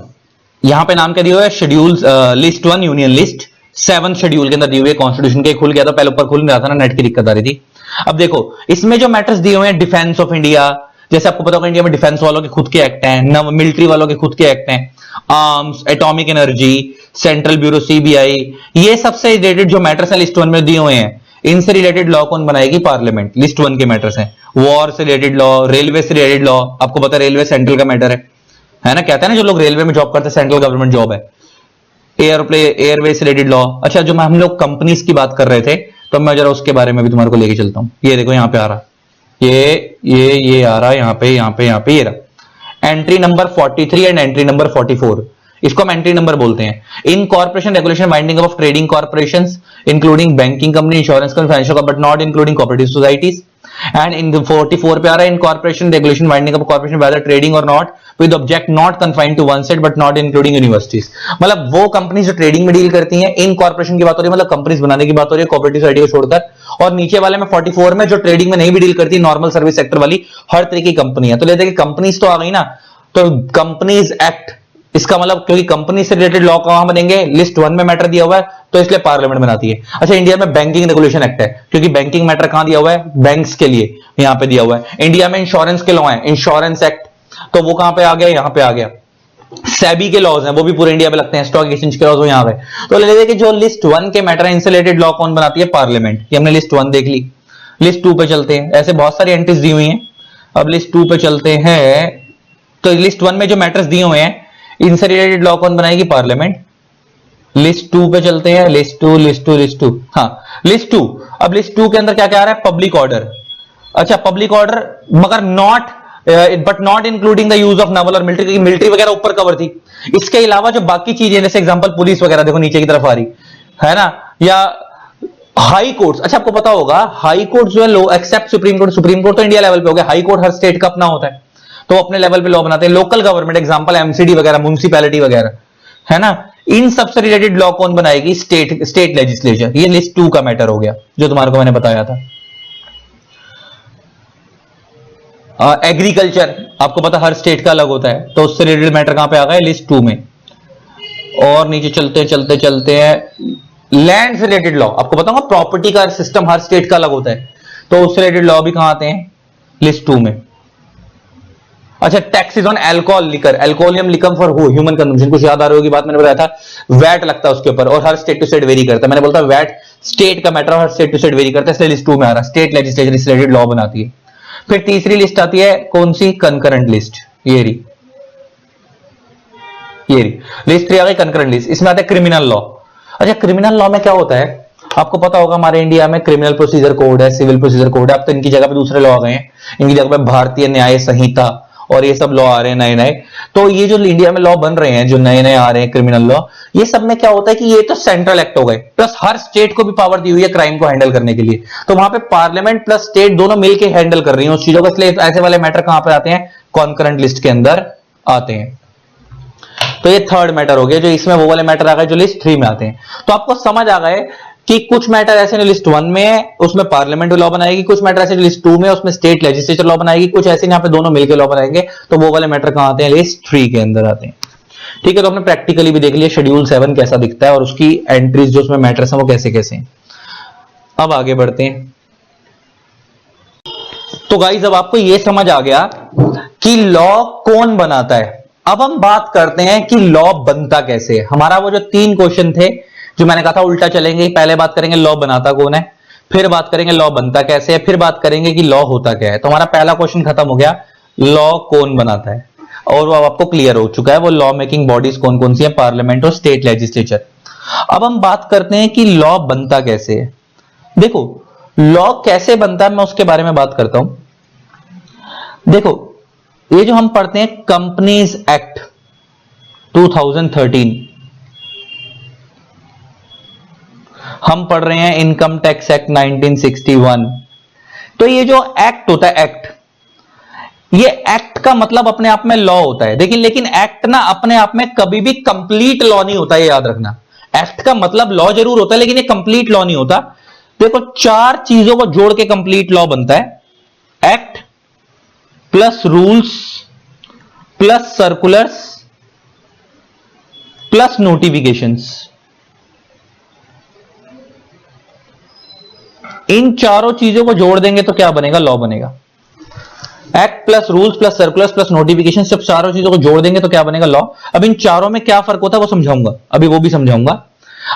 Speaker 1: यहां पे नाम क्या दिया हुआ है? Schedule list 1 union list 7 schedule के अंदर दी हुई है कॉन्स्टिट्यूशन के। खुल गया था, पहले ऊपर खुल नहीं रहा था ना, नेट की दिक्कत आ रही थी। अब देखो इसमें जो मैटर्स दिए हुए हैं, डिफेंस ऑफ इंडिया, जैसे आपको पता होगा इंडिया में डिफेंस वालों के खुद के एक्ट हैं, मिलिट्री वालों के खुद के एक्ट हैं, arms, atomic energy, central bureau CBI, ये सबसे रिलेटेड जो मैटर्स हैं लिस्ट 1 में दिए हुए हैं, इनसे रिलेटेड लॉ कौन बनाएगी? पार्लियामेंट। लिस्ट 1 के मैटर्स हैं। वॉर से रिलेटेड लॉ, रेलवे से रिलेटेड लॉ, आपको पता है रेलवे सेंट्रल का मैटर है ना, कहते हैं ना जो लोग रेलवे में जॉब करते हैं सेंट्रल गवर्नमेंट जॉब है। एयरवे से रिलेटेड लॉ। अच्छा, जो हम लोग कंपनीज की बात कर रहे थे तो मैं जरा उसके बारे में भी तुम्हारे को लेके चलता हूं। ये देखो यहां पे आ रहा, ये आ रहा है, यहां पे ये रहा entry number 43 and entry number 44। इसको हम एंट्री नंबर बोलते हैं। Incorporation regulation binding of trading corporations including banking company, insurance company, financial but not including cooperative societies. And in 44 पे आ रहा है incorporation regulation binding of corporation whether trading और not with object not confined to one set but not including universities. मतलब वो companies जो trading में deal करती हैं, इन कॉर्पोरेशन की बात हो रही है, मतलब कंपनीज बनाने की बात हो रही है कोऑपरेटिव सोसाइटी को छोड़कर, और नीचे वाले में 44 में जो ट्रेडिंग में नहीं भी डील करती, नॉर्मल सर्विस सेक्टर वाली हर तरह की कंपनी है। तो लेते हैं कि कंपनीज तो आ गई ना, तो कंपनीज एक्ट, इसका मतलब क्योंकि कंपनी से रिलेटेड लॉ कहां बनेंगे, लिस्ट 1 में मैटर दिया हुआ है तो इसलिए पार्लियामेंट बनाती है। अच्छा, इंडिया में बैंकिंग रेगुलेशन एक्ट है क्योंकि बैंकिंग मैटर कहां दिया हुआ है, बैंक्स के लिए यहां पे दिया हुआ है। इंडिया में इंश्योरेंस के लॉ है, इंश्योरेंस एक्ट, तो वो कहां पे आ गया, यहां पे आ गया। सेबी के लॉज हैं, वो भी पूरे इंडिया में लगते हैं, स्टॉक एक्सचेंज के लॉज हो यहां पे। तो ले लेते कि जो लिस्ट 1 के मैटर है, इनसे रिलेटेड लॉ कौन बनाती है, पार्लियामेंट। ये हमने लिस्ट 1 देख ली। लिस्ट 2 पे चलते हैं, ऐसे बहुत सारी एंट्रीज दी हुई हैं। अब लिस्ट 2 पे चलते हैं, तो लिस्ट 1 में जो मैटर्स दिए हुए हैं इनसे रिलेटेड लॉ कौन बनाएगी, पार्लियामेंट। लिस्ट 2 पे चलते हैं, लिस्ट 2 लिस्ट 2 लिस्ट 2, हाँ लिस्ट 2। अब लिस्ट 2 के अंदर क्या क्या आ रहा है, पब्लिक ऑर्डर। अच्छा, पब्लिक ऑर्डर मगर not but not including the use of novel और मिलिट्री, क्योंकि मिलिट्री वगैरह ऊपर कवर थी। इसके अलावा जो बाकी चीजें, जैसे एग्जांपल पुलिस वगैरह, देखो नीचे की तरफ आ रही है ना, या हाई कोर्ट्स। अच्छा, आपको पता होगा हाई कोर्ट जो है low except supreme court, supreme court तो इंडिया लेवल पे हो गया, हाई कोर्ट हर स्टेट का अपना होता है, तो अपने लेवल पे लॉ बनाते हैं। लोकल गवर्नमेंट, एग्जांपल एमसीडी वगैरह, म्युनिसिपैलिटी वगैरह, है ना, इन सबसे रिलेटेड लॉ कौन बनाएगी, स्टेट लेजिस्लेचर। ये लिस्ट 2 का मैटर हो गया जो तुम्हारे को मैंने बताया था। एग्रीकल्चर आपको पता हर स्टेट का अलग होता है, तो उससे रिलेटेड मैटर कहां पे आ गया, लिस्ट 2 में। और नीचे चलते चलते चलते हैं, लैंड से रिलेटेड लॉ, आपको पता होगा प्रॉपर्टी का सिस्टम हर स्टेट का अलग होता है, तो उससे रिलेटेड लॉ भी कहां आते हैं, लिस्ट 2 में। अच्छा, taxes on alcohol liquor, alcoholic liquor for human consumption, कुछ याद आ रही होगी बात, मैंने बताया था वैट लगता है उसके ऊपर, और हर स्टेट टू स्टेट वेरी करता है। मैंने बोलता वैट स्टेट का मैटर, हर स्टेट टू स्टेट वेरी करता है, इसलिए लिस्ट 2 में आ रहा है। स्टेट लेजिस्लेचर इससे रिलेटेड लॉ बनाती है। फिर तीसरी लिस्ट आती है कौन सी, कंकरेंट लिस्ट। ये रही लिस्ट 3 आ गई, कंकरेंट लिस्ट। इसमें आता है क्रिमिनल लॉ। अच्छा, क्रिमिनल लॉ में क्या होता है, आपको पता होगा हमारे इंडिया में क्रिमिनल प्रोसीजर कोड है, सिविल प्रोसीजर कोड है। अब तो इनकी जगह पे दूसरे लॉ आ गए हैं, इनकी जगह पे भारतीय न्याय संहिता और ये सब लॉ आ रहे हैं नए नए। तो ये जो इंडिया में लॉ बन रहे हैं, जो नए नए आ रहे हैं क्रिमिनल लॉ, ये सब में क्या होता है कि ये तो सेंट्रल एक्ट हो गए, प्लस हर स्टेट को भी पावर दी हुई है क्राइम को हैंडल करने के लिए। तो वहां पे पार्लियामेंट प्लस स्टेट दोनों मिलकर हैंडल कर रही है उस चीजों को, इसलिए ऐसे वाले मैटर कहां पे आते हैं, कॉन्करेंट लिस्ट के अंदर आते हैं। तो ये थर्ड मैटर हो गया, जो इसमें वो वाले मैटर आ गए जो लिस्ट 3 में आते हैं। तो आपको समझ आ गए कि कुछ मैटर ऐसे जो लिस्ट 1 में है उसमें पार्लियामेंट लॉ बनाएगी, कुछ मैटर ऐसे जो लिस्ट 2 में है उसमें स्टेट लेजिस्लेचर लॉ बनाएगी, कुछ ऐसे यहाँ पे दोनों मिलकर लॉ बनाएंगे, तो वो वाले मैटर कहां आते हैं, लिस्ट 3 के अंदर आते हैं। ठीक है, तो आपने प्रैक्टिकली भी देख लिया शेड्यूल 7 कैसा दिखता है और उसकी एंट्रीज जो उसमें मैटर्स हैं वो कैसे कैसे हैं। अब आगे बढ़ते हैं। तो गाइस, अब आपको यह समझ आ गया कि लॉ कौन बनाता है। अब हम बात करते हैं कि लॉ बनता कैसे है। हमारा वो जो 3 क्वेश्चन थे जो मैंने कहा था उल्टा चलेंगे, पहले बात करेंगे लॉ बनाता कौन है, फिर बात करेंगे लॉ बनता कैसे है, फिर बात करेंगे कि लॉ होता क्या है। तो हमारा पहला क्वेश्चन खत्म हो गया, लॉ कौन बनाता है, और वो आपको क्लियर हो चुका है, वो लॉ मेकिंग बॉडीज कौन कौन सी है, पार्लियामेंट और स्टेट लेजिस्लेचर। अब हम बात करते हैं कि लॉ बनता कैसे है। देखो, लॉ कैसे बनता है मैं उसके बारे में बात करता हूं। देखो, ये जो हम पढ़ते हैं कंपनीज एक्ट 2013, हम पढ़ रहे हैं इनकम टैक्स एक्ट 1961। तो ये जो एक्ट होता है, एक्ट, ये एक्ट का मतलब अपने आप में लॉ होता है। लेकिन एक्ट ना अपने आप में कभी भी कंप्लीट लॉ नहीं होता, ये याद रखना। एक्ट का मतलब लॉ जरूर होता है लेकिन ये कंप्लीट लॉ नहीं होता। देखो, 4 चीजों को जोड़ के कंप्लीट लॉ बनता है, act plus rules plus circulars plus notifications. इन चारों चीजों को जोड़ देंगे तो क्या बनेगा, लॉ बनेगा। Act plus rules plus circulars plus notification, सब चारों चीजों को जोड़ देंगे तो क्या बनेगा, लॉ। अब इन चारों में क्या फर्क होता है वो समझाऊंगा, अभी वो भी समझाऊंगा।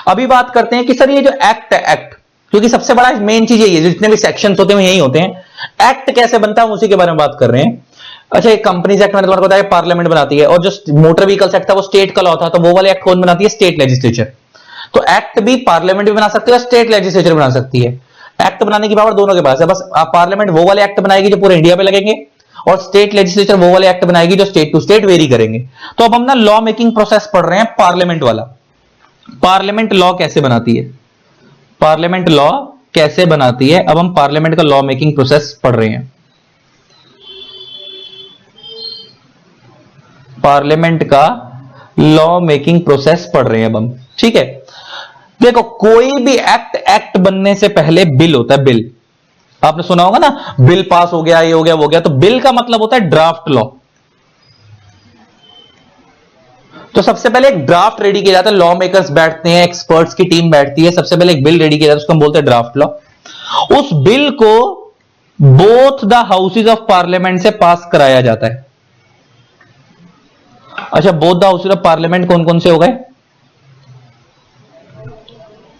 Speaker 1: अभी बात करते हैं कि सर ये जो एक्ट है, एक्ट, क्योंकि सबसे बड़ा मेन चीज यही है, जितने भी सेक्शंस होते हैं यही होते हैं। एक्ट कैसे बनता है उसी के बारे में बात कर रहे हैं। अच्छा, एक कंपनीज एक्ट मैंने तुम्हारे को बताया पार्लियामेंट बनाती है, और जो मोटर व्हीकल्स एक्ट था वो स्टेट का लॉ था, तो वो वाले एक्ट कौन बनाती है, स्टेट लेजिस्लेचर। तो एक्ट भी पार्लियामेंट भी बना सकती है, स्टेट लेजिस्लेचर बना सकती है। एक्ट बनाने की पावर दोनों के पास है, बस पार्लियामेंट वो वाले एक्ट बनाएगी जो पूरे इंडिया पे लगेंगे, और स्टेट लेजिस्लेचर वो वाले एक्ट बनाएगी जो स्टेट टू स्टेट वेरी करेंगे। तो अब हम ना लॉ मेकिंग प्रोसेस पढ़ रहे हैं पार्लियामेंट वाला। पार्लियामेंट लॉ कैसे बनाती है, पार्लियामेंट लॉ कैसे बनाती है, अब हम पार्लियामेंट का लॉ मेकिंग प्रोसेस पढ़ रहे हैं। पार्लियामेंट का लॉ मेकिंग प्रोसेस पढ़ रहे हैं अब हम, ठीक है। देखो कोई भी एक्ट बनने से पहले बिल होता है, बिल आपने सुना होगा ना, बिल पास हो गया, ये हो गया, वो हो गया। तो बिल का मतलब होता है ड्राफ्ट लॉ। तो सबसे पहले एक ड्राफ्ट रेडी किया जाता है, लॉ मेकर्स बैठते हैं, एक्सपर्ट्स की टीम बैठती है, सबसे पहले एक बिल रेडी किया जाता है, उसको हम बोलते हैं ड्राफ्ट लॉ। उस बिल को both the houses of parliament से पास कराया जाता है। अच्छा, both the houses of parliament कौन कौन से हो गए?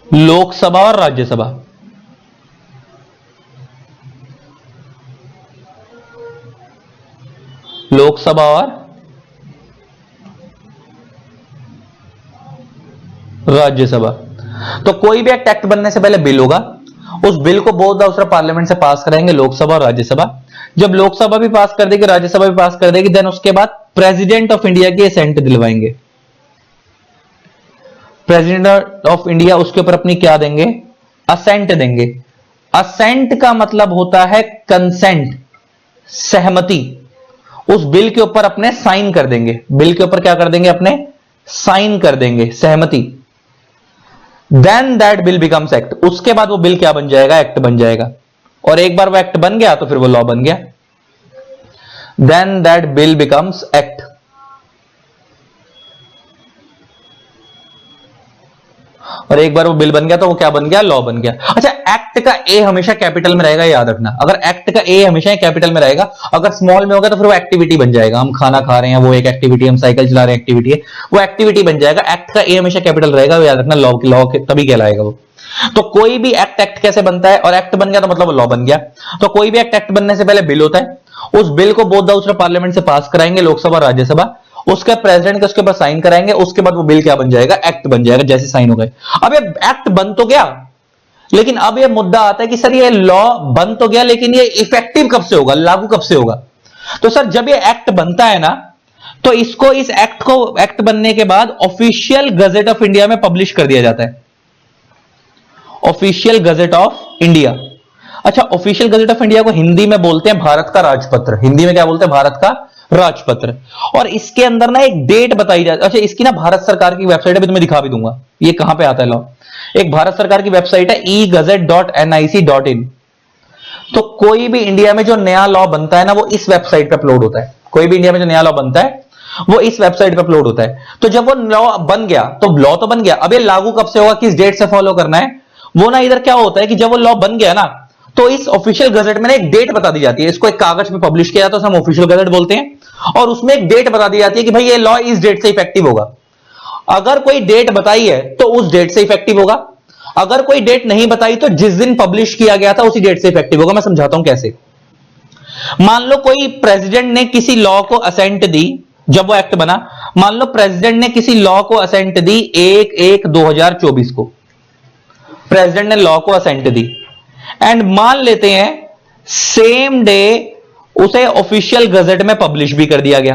Speaker 1: लोकसभा और राज्यसभा। लोकसभा और राज्यसभा। तो कोई भी एक्ट बनने से पहले बिल होगा, उस बिल को both the house of parliament से पास कराएंगे, लोकसभा और राज्यसभा। जब लोकसभा भी पास कर देगी, राज्यसभा भी पास कर देगी, देन उसके बाद प्रेसिडेंट ऑफ इंडिया की असेंट दिलवाएंगे। प्रेसिडेंट ऑफ इंडिया उसके ऊपर अपनी क्या देंगे? असेंट देंगे। असेंट का मतलब होता है कंसेंट, सहमति। उस बिल के ऊपर अपने साइन कर देंगे, बिल के ऊपर क्या कर देंगे? अपने साइन कर देंगे, सहमति। Then that bill becomes act. उसके बाद वो बिल क्या बन जाएगा? एक्ट बन जाएगा। और एक बार वो एक्ट बन गया तो फिर वो लॉ बन गया। Then that bill becomes act. और एक बार वो बिल बन गया तो वो क्या बन गया? लॉ बन गया। अच्छा, एक्ट का ए हमेशा कैपिटल में रहेगा, याद रखना। अगर एक्ट का ए हमेशा कैपिटल में रहेगा, अगर स्मॉल में होगा तो फिर वो एक्टिविटी बन जाएगा। हम खाना खा रहे हैं, वो एक एक्टिविटी, हम साइकिल चला रहे हैं, एक्टिविटी है, वो एक्टिविटी बन जाएगा। एक्ट का ए हमेशा कैपिटल रहेगा, याद रखना। लॉ तभी कहलाएगा वो। तो कोई भी एक्ट कैसे बनता है? और एक्ट बन गया तो मतलब लॉ बन गया। तो कोई भी एक्ट बनने से पहले बिल होता है, उस बिल को both the house of parliament से पास कराएंगे, लोकसभा राज्यसभा। उसके प्रेसिडेंट के उसके ऊपर साइन कराएंगे, उसके बाद वो बिल क्या बन जाएगा? एक्ट बन जाएगा, जैसे साइन हो गए। अब ये एक्ट बन तो गया, लेकिन अब ये मुद्दा आता है कि सर ये लॉ बन तो गया, लेकिन ये इफेक्टिव कब से होगा, लागू कब से होगा? तो सर जब ये एक्ट बनता है ना, तो इसको, इस एक्ट को, एक्ट बनने के बाद ऑफिशियल गजेट ऑफ इंडिया में पब्लिश कर दिया जाता है। Official gazette of India. अच्छा, ऑफिशियल गजेट ऑफ इंडिया को हिंदी में बोलते हैं भारत का राजपत्र। हिंदी में क्या बोलते हैं? भारत का राजपत्र। और इसके अंदर ना एक डेट बताई जाती है। अच्छा, इसकी ना भारत सरकार की वेबसाइट है, तुम्हें दिखा भी दूंगा ये कहां पे आता है लॉ। एक भारत सरकार की वेबसाइट है egazette.nic.in। तो कोई भी इंडिया में जो नया लॉ बनता है ना, वो इस वेबसाइट पे अपलोड होता है। कोई भी इंडिया में जो नया लॉ बनता है वो इस वेबसाइट पे अपलोड होता है। तो जब वो लॉ बन गया तो लॉ तो बन गया, अब ये लागू कब से होगा, किस डेट से फॉलो करना है, वो ना इधर क्या होता है कि जब वो लॉ बन गया ना, तो इस ऑफिशियल गजेट में ना एक डेट बता दी जाती है। इसको एक कागज में पब्लिश किया जाता है, तो हम ऑफिशियल गजेट बोलते हैं। और उसमें एक डेट बता दी जाती है कि भाई ये लॉ इस डेट से इफेक्टिव होगा। अगर कोई डेट बताई है तो उस डेट से इफेक्टिव होगा। अगर कोई डेट नहीं बताई तो जिस दिन पब्लिश किया गया था उसी डेट से इफेक्टिव होगा। मैं समझाता हूं कैसे। मान लो कोई प्रेसिडेंट ने किसी लॉ को असेंट दी, जब वो एक्ट बना, मान लो प्रेसिडेंट ने किसी लॉ को असेंट दी 1/1/2024 को, प्रेसिडेंट ने लॉ को असेंट दी, एंड मान लेते हैं सेम डे उसे ऑफिशियल गजेट में पब्लिश भी कर दिया गया।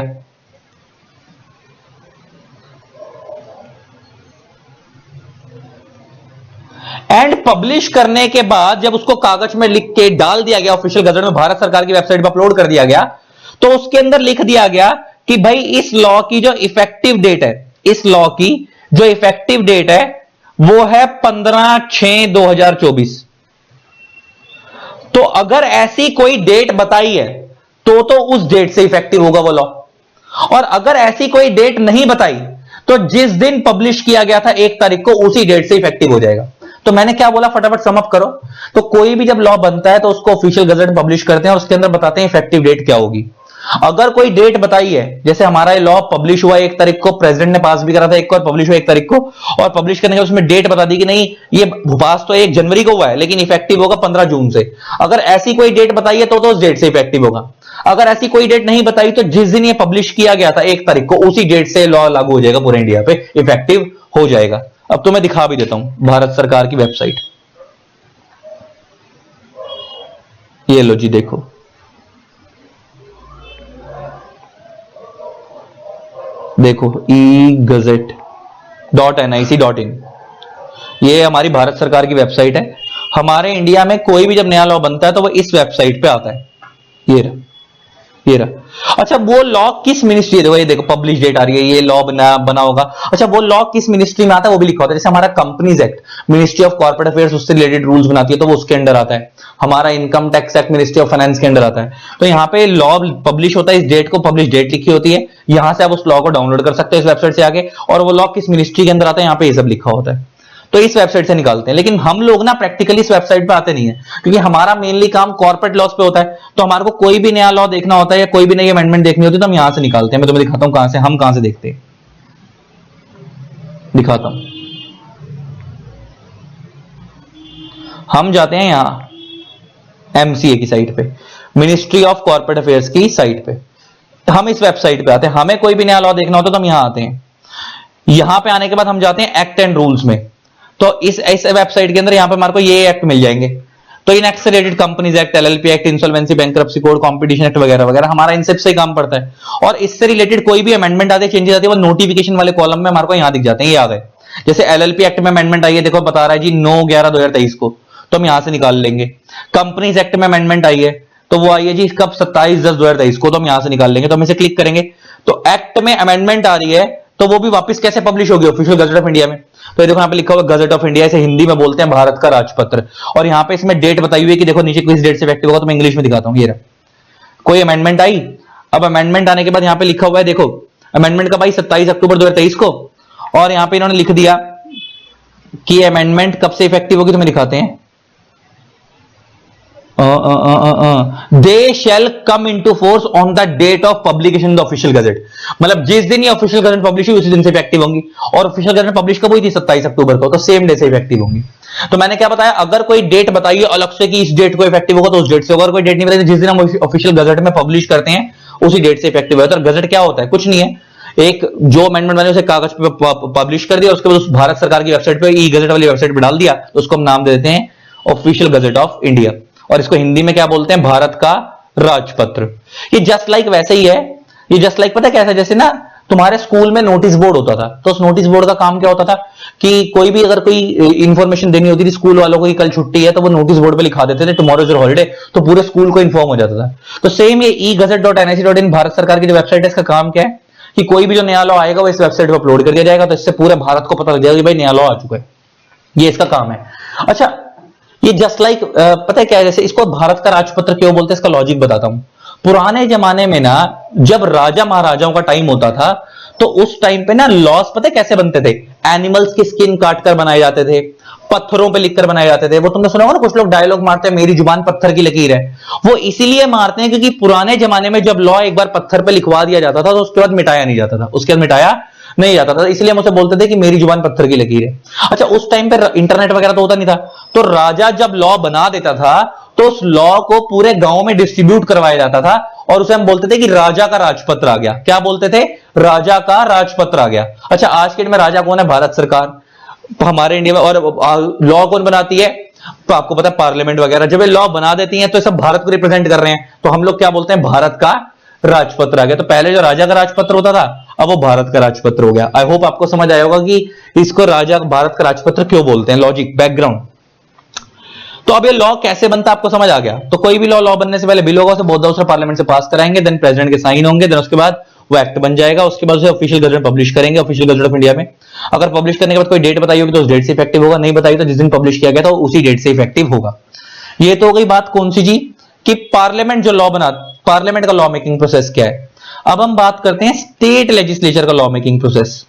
Speaker 1: एंड पब्लिश करने के बाद जब उसको कागज में लिख के डाल दिया गया, ऑफिशियल गजेट में भारत सरकार की वेबसाइट पर अपलोड कर दिया गया, तो उसके अंदर लिख दिया गया कि भाई इस लॉ की जो इफेक्टिव डेट है, इस लॉ की जो इफेक्टिव डेट है वो है 15/6/2024। तो अगर ऐसी कोई डेट बताई है तो उस डेट से इफेक्टिव होगा वो लॉ। और अगर ऐसी कोई डेट नहीं बताई तो जिस दिन पब्लिश किया गया था 1 तारीख को, उसी डेट से इफेक्टिव हो जाएगा। तो मैंने क्या बोला, फटाफट सम अप करो। तो कोई भी जब लॉ बनता है तो उसको ऑफिशियल गजेट में पब्लिश करते हैं और उसके अंदर बताते हैं इफेक्टिव डेट क्या होगी। अगर कोई डेट बताई है, जैसे हमारा ये लॉ पब्लिश हुआ 1 तारीख को, प्रेसिडेंट ने पास भी करा था 1 को, और पब्लिश हुआ 1 तारीख को, और पब्लिश करने के उसमें डेट बता दी कि नहीं ये पास तो 1 जनवरी को हुआ है लेकिन इफेक्टिव होगा 15 जून से। अगर ऐसी कोई डेट बताई है तो उस डेट से इफेक्टिव होगा। अगर ऐसी कोई डेट नहीं बताई तो जिस दिन ये पब्लिश किया गया था 1 तारीख को, उसी डेट से लॉ लागू हो जाएगा, पूरे इंडिया पे इफेक्टिव हो जाएगा। अब तो मैं दिखा भी देता हूं भारत सरकार की वेबसाइट, ये लो जी, देखो देखो egazette.nic.in, ये हमारी भारत सरकार की वेबसाइट है। हमारे इंडिया में कोई भी जब नया लॉ बनता है तो वो इस वेबसाइट पे आता है। ये रहा, ये रहा। अच्छा, वो लॉ किस मिनिस्ट्री, देखो ये देखो पब्लिश डेट आ रही है, ये लॉ बना होगा। अच्छा, वो लॉ किस मिनिस्ट्री में आता है वो भी लिखा होता है। जैसे हमारा companies act, ministry of corporate affairs उससे रिलेटेड रूल्स बनाती है तो वो उसके अंडर आता है। हमारा income tax act ministry of finance के अंडर आता है। तो यहाँ पे लॉ पब्लिश होता है, इस डेट को पब्लिश डेट लिखी होती है। यहां से आप उस लॉ को डाउनलोड कर सकते हो इस वेबसाइट से आके, और वो लॉ किस मिनिस्ट्री के अंदर आता है यहाँ पे ये सब लिखा होता है। तो इस वेबसाइट से निकालते हैं। लेकिन हम लोग ना प्रैक्टिकली इस वेबसाइट पे आते नहीं है, क्योंकि हमारा मेनली काम कॉर्पोरेट लॉस पे होता है। तो हमारे को कोई भी नया लॉ देखना होता है या कोई भी नई अमेंडमेंट देखनी होती है तो हम यहां से निकालते हैं। मैं तुम्हें दिखाता हूं कहां से, हम कहां से देखते हैं, दिखाता हूं। हम जाते हैं यहां एमसीए की साइट पे, मिनिस्ट्री ऑफ कॉर्पोरेट अफेयर्स की साइट पे। हम इस वेबसाइट पे आते हैं, हमें कोई भी नया लॉ देखना होता है तो हम यहां आते हैं। यहां पे आने के बाद हम जाते हैं एक्ट एंड रूल्स में। तो इस वेबसाइट के अंदर यहां पे हमारे को ये एक्ट मिल जाएंगे। तो इन एक्ट से related companies act, LLP act, insolvency bankruptcy code, competition act वगैरह वगैरह, हमारा इन सब से काम पड़ता है। और इससे रिलेटेड कोई भी अमेंडमेंट आती है, चेंजेस आती है, वो नोटिफिकेशन वाले कॉलम में हमारे को यहां दिख जाते हैं। ये आ गए, जैसे एलएलपी एक्ट में अमेंडमेंट आई है, देखो बता रहा है जी 9/11/2023 को, तो हम यहां से निकाल लेंगे। कंपनीज एक्ट में अमेंडमेंट आई है तो वो आई है जी कब, 27/10/2023 को, तो हम यहां से निकाल लेंगे। तो हम इसे क्लिक करेंगे तो एक्ट में अमेंडमेंट आ रही है, तो वो भी वापस कैसे पब्लिश होगी, ऑफिशियल गजट ऑफ इंडिया में। तो ये देखो यहाँ पे लिखा हुआ गजट ऑफ इंडिया, इसे हिंदी में बोलते हैं भारत का राजपत्र। और यहाँ पे इसमें डेट बताई हुई है कि देखो नीचे किस डेट से इफेक्टिव होगा। तो मैं इंग्लिश में दिखाता हूँ। ये रहा, कोई अमेंडमेंट आई, अब अमेंडमेंट आने के बाद यहाँ पे लिखा हुआ है, देखो अमेंडमेंट कब आई, 27 अक्टूबर 2023 को। और यहाँ पे इन्होंने लिख दिया कि अमेंडमेंट कब से इफेक्टिव होगी, तो मैं दिखाते हैं, they shall come into force on the date of publication the official gazette. मतलब जिस दिन ये ऑफिशियल गजट पब्लिश हुई उसी दिन से इफेक्टिव होंगी। और ऑफिशियल गजट पब्लिश कब हुई थी, 27 अक्टूबर को, तो सेम डे से इफेक्टिव होंगी। तो मैंने क्या बताया, अगर कोई डेट बताइए अलग से कि इस डेट को इफेक्टिव होगा तो उस डेट से, अगर कोई डेट नहीं बताई जिस दिन हम ऑफिशियल गजट में पब्लिश करते हैं उसी डेट से इफेक्टिव होता है। तो गजट क्या होता है, कुछ नहीं है, एक जो अमेंडमेंट बने उसे कागज पे पब्लिश कर दिया, उसके बाद उस भारत सरकार की वेबसाइट पे, ई गजट वाली वेबसाइट पे डाल दिया, तो उसको हम नाम दे देते हैं ऑफिशियल गजट ऑफ इंडिया। और इसको हिंदी में क्या बोलते हैं, भारत का राजपत्र। ये जस्ट लाइक वैसे ही है, ये जस्ट लाइक पता है कैसा, जैसे ना तुम्हारे स्कूल में नोटिस बोर्ड होता था, तो उस नोटिस बोर्ड का काम क्या होता था कि कोई भी अगर कोई इंफॉर्मेशन देनी होती थी स्कूल वालों को कि कल छुट्टी है, तो वो नोटिस बोर्ड पे लिखा देते थे टुमारो इज हॉलिडे, तो पूरे स्कूल को इन्फॉर्म हो जाता था। तो सेम ये egazette.nic.in भारत सरकार की जो वेबसाइट है, इसका काम क्या है कि कोई भी जो नया लॉ आएगा वो इस वेबसाइट पर अपलोड कर दिया जाएगा, तो इससे पूरे भारत को पता लग जाएगा कि भाई नया लॉ आ चुका है। ये इसका काम है। अच्छा, ये जस्ट लाइक पता है क्या है, जैसे इसको भारत का राजपत्र क्यों बोलते हैं, इसका लॉजिक बताता हूं। पुराने जमाने में ना जब राजा महाराजाओं का टाइम होता था तो उस टाइम पे ना लॉस पता है कैसे बनते थे, एनिमल्स की स्किन काटकर बनाए जाते थे, पत्थरों पे लिखकर बनाए जाते थे। वो तुमने सुना होगा ना, कुछ लोग डायलॉग मारते हैं, मेरी जुबान पत्थर की लकीर है। वो इसीलिए मारते हैं क्योंकि पुराने जमाने में जब लॉ एक बार पत्थर पे लिखवा दिया जाता था तो उसके बाद मिटाया नहीं जाता था, उसके बाद मिटाया नहीं जाता था, इसलिए हम उसे बोलते थे कि मेरी जुबान पत्थर की लकीर है। अच्छा, उस टाइम पे इंटरनेट वगैरह तो होता नहीं था, तो राजा जब लॉ बना देता था तो उस लॉ को पूरे गांव में डिस्ट्रीब्यूट करवाया जाता था, और उसे हम बोलते थे कि राजा का राजपत्र आ गया। क्या बोलते थे, राजा का राजपत्र आ गया। अच्छा, आज के डेट में राजा कौन है, भारत सरकार हमारे इंडिया में। और लॉ कौन बनाती है, तो आपको पता है पार्लियामेंट वगैरह जब ये लॉ बना देती है तो सब भारत को रिप्रेजेंट कर रहे हैं, तो हम लोग क्या बोलते हैं, भारत का राजपत्र आ गया। तो पहले जो राजा का राजपत्र होता था अब वो भारत का राजपत्र हो गया। आई होप आपको समझ आया होगा कि इसको राजा भारत का राजपत्र क्यों बोलते हैं, लॉजिक बैकग्राउंड। तो अब ये लॉ कैसे बनता है आपको समझ आ गया। तो कोई भी लॉ बनने से पहले बिल होगा, उसे बोथ हाउस ऑफ पार्लियामेंट से पास कराएंगे, देन प्रेसिडेंट के साइन होंगे, देन उसके बाद वो एक्ट बन जाएगा। उसके बाद उसे ऑफिशियल गजट पब्लिश करेंगे, ऑफिशियल गजट ऑफ इंडिया में। अगर पब्लिश करने के बाद कोई डेट बताई होगी तो उस डेट से इफेक्टिव होगा, नहीं बताई तो जिस दिन पब्लिश किया गया था उसी डेट से इफेक्टिव होगा। ये तो हो गई बात कौन सी जी, कि पार्लियामेंट जो लॉ बना, पार्लियामेंट का लॉ मेकिंग प्रोसेस क्या है। अब हम बात करते हैं स्टेट लेजिस्लेचर का लॉ मेकिंग प्रोसेस।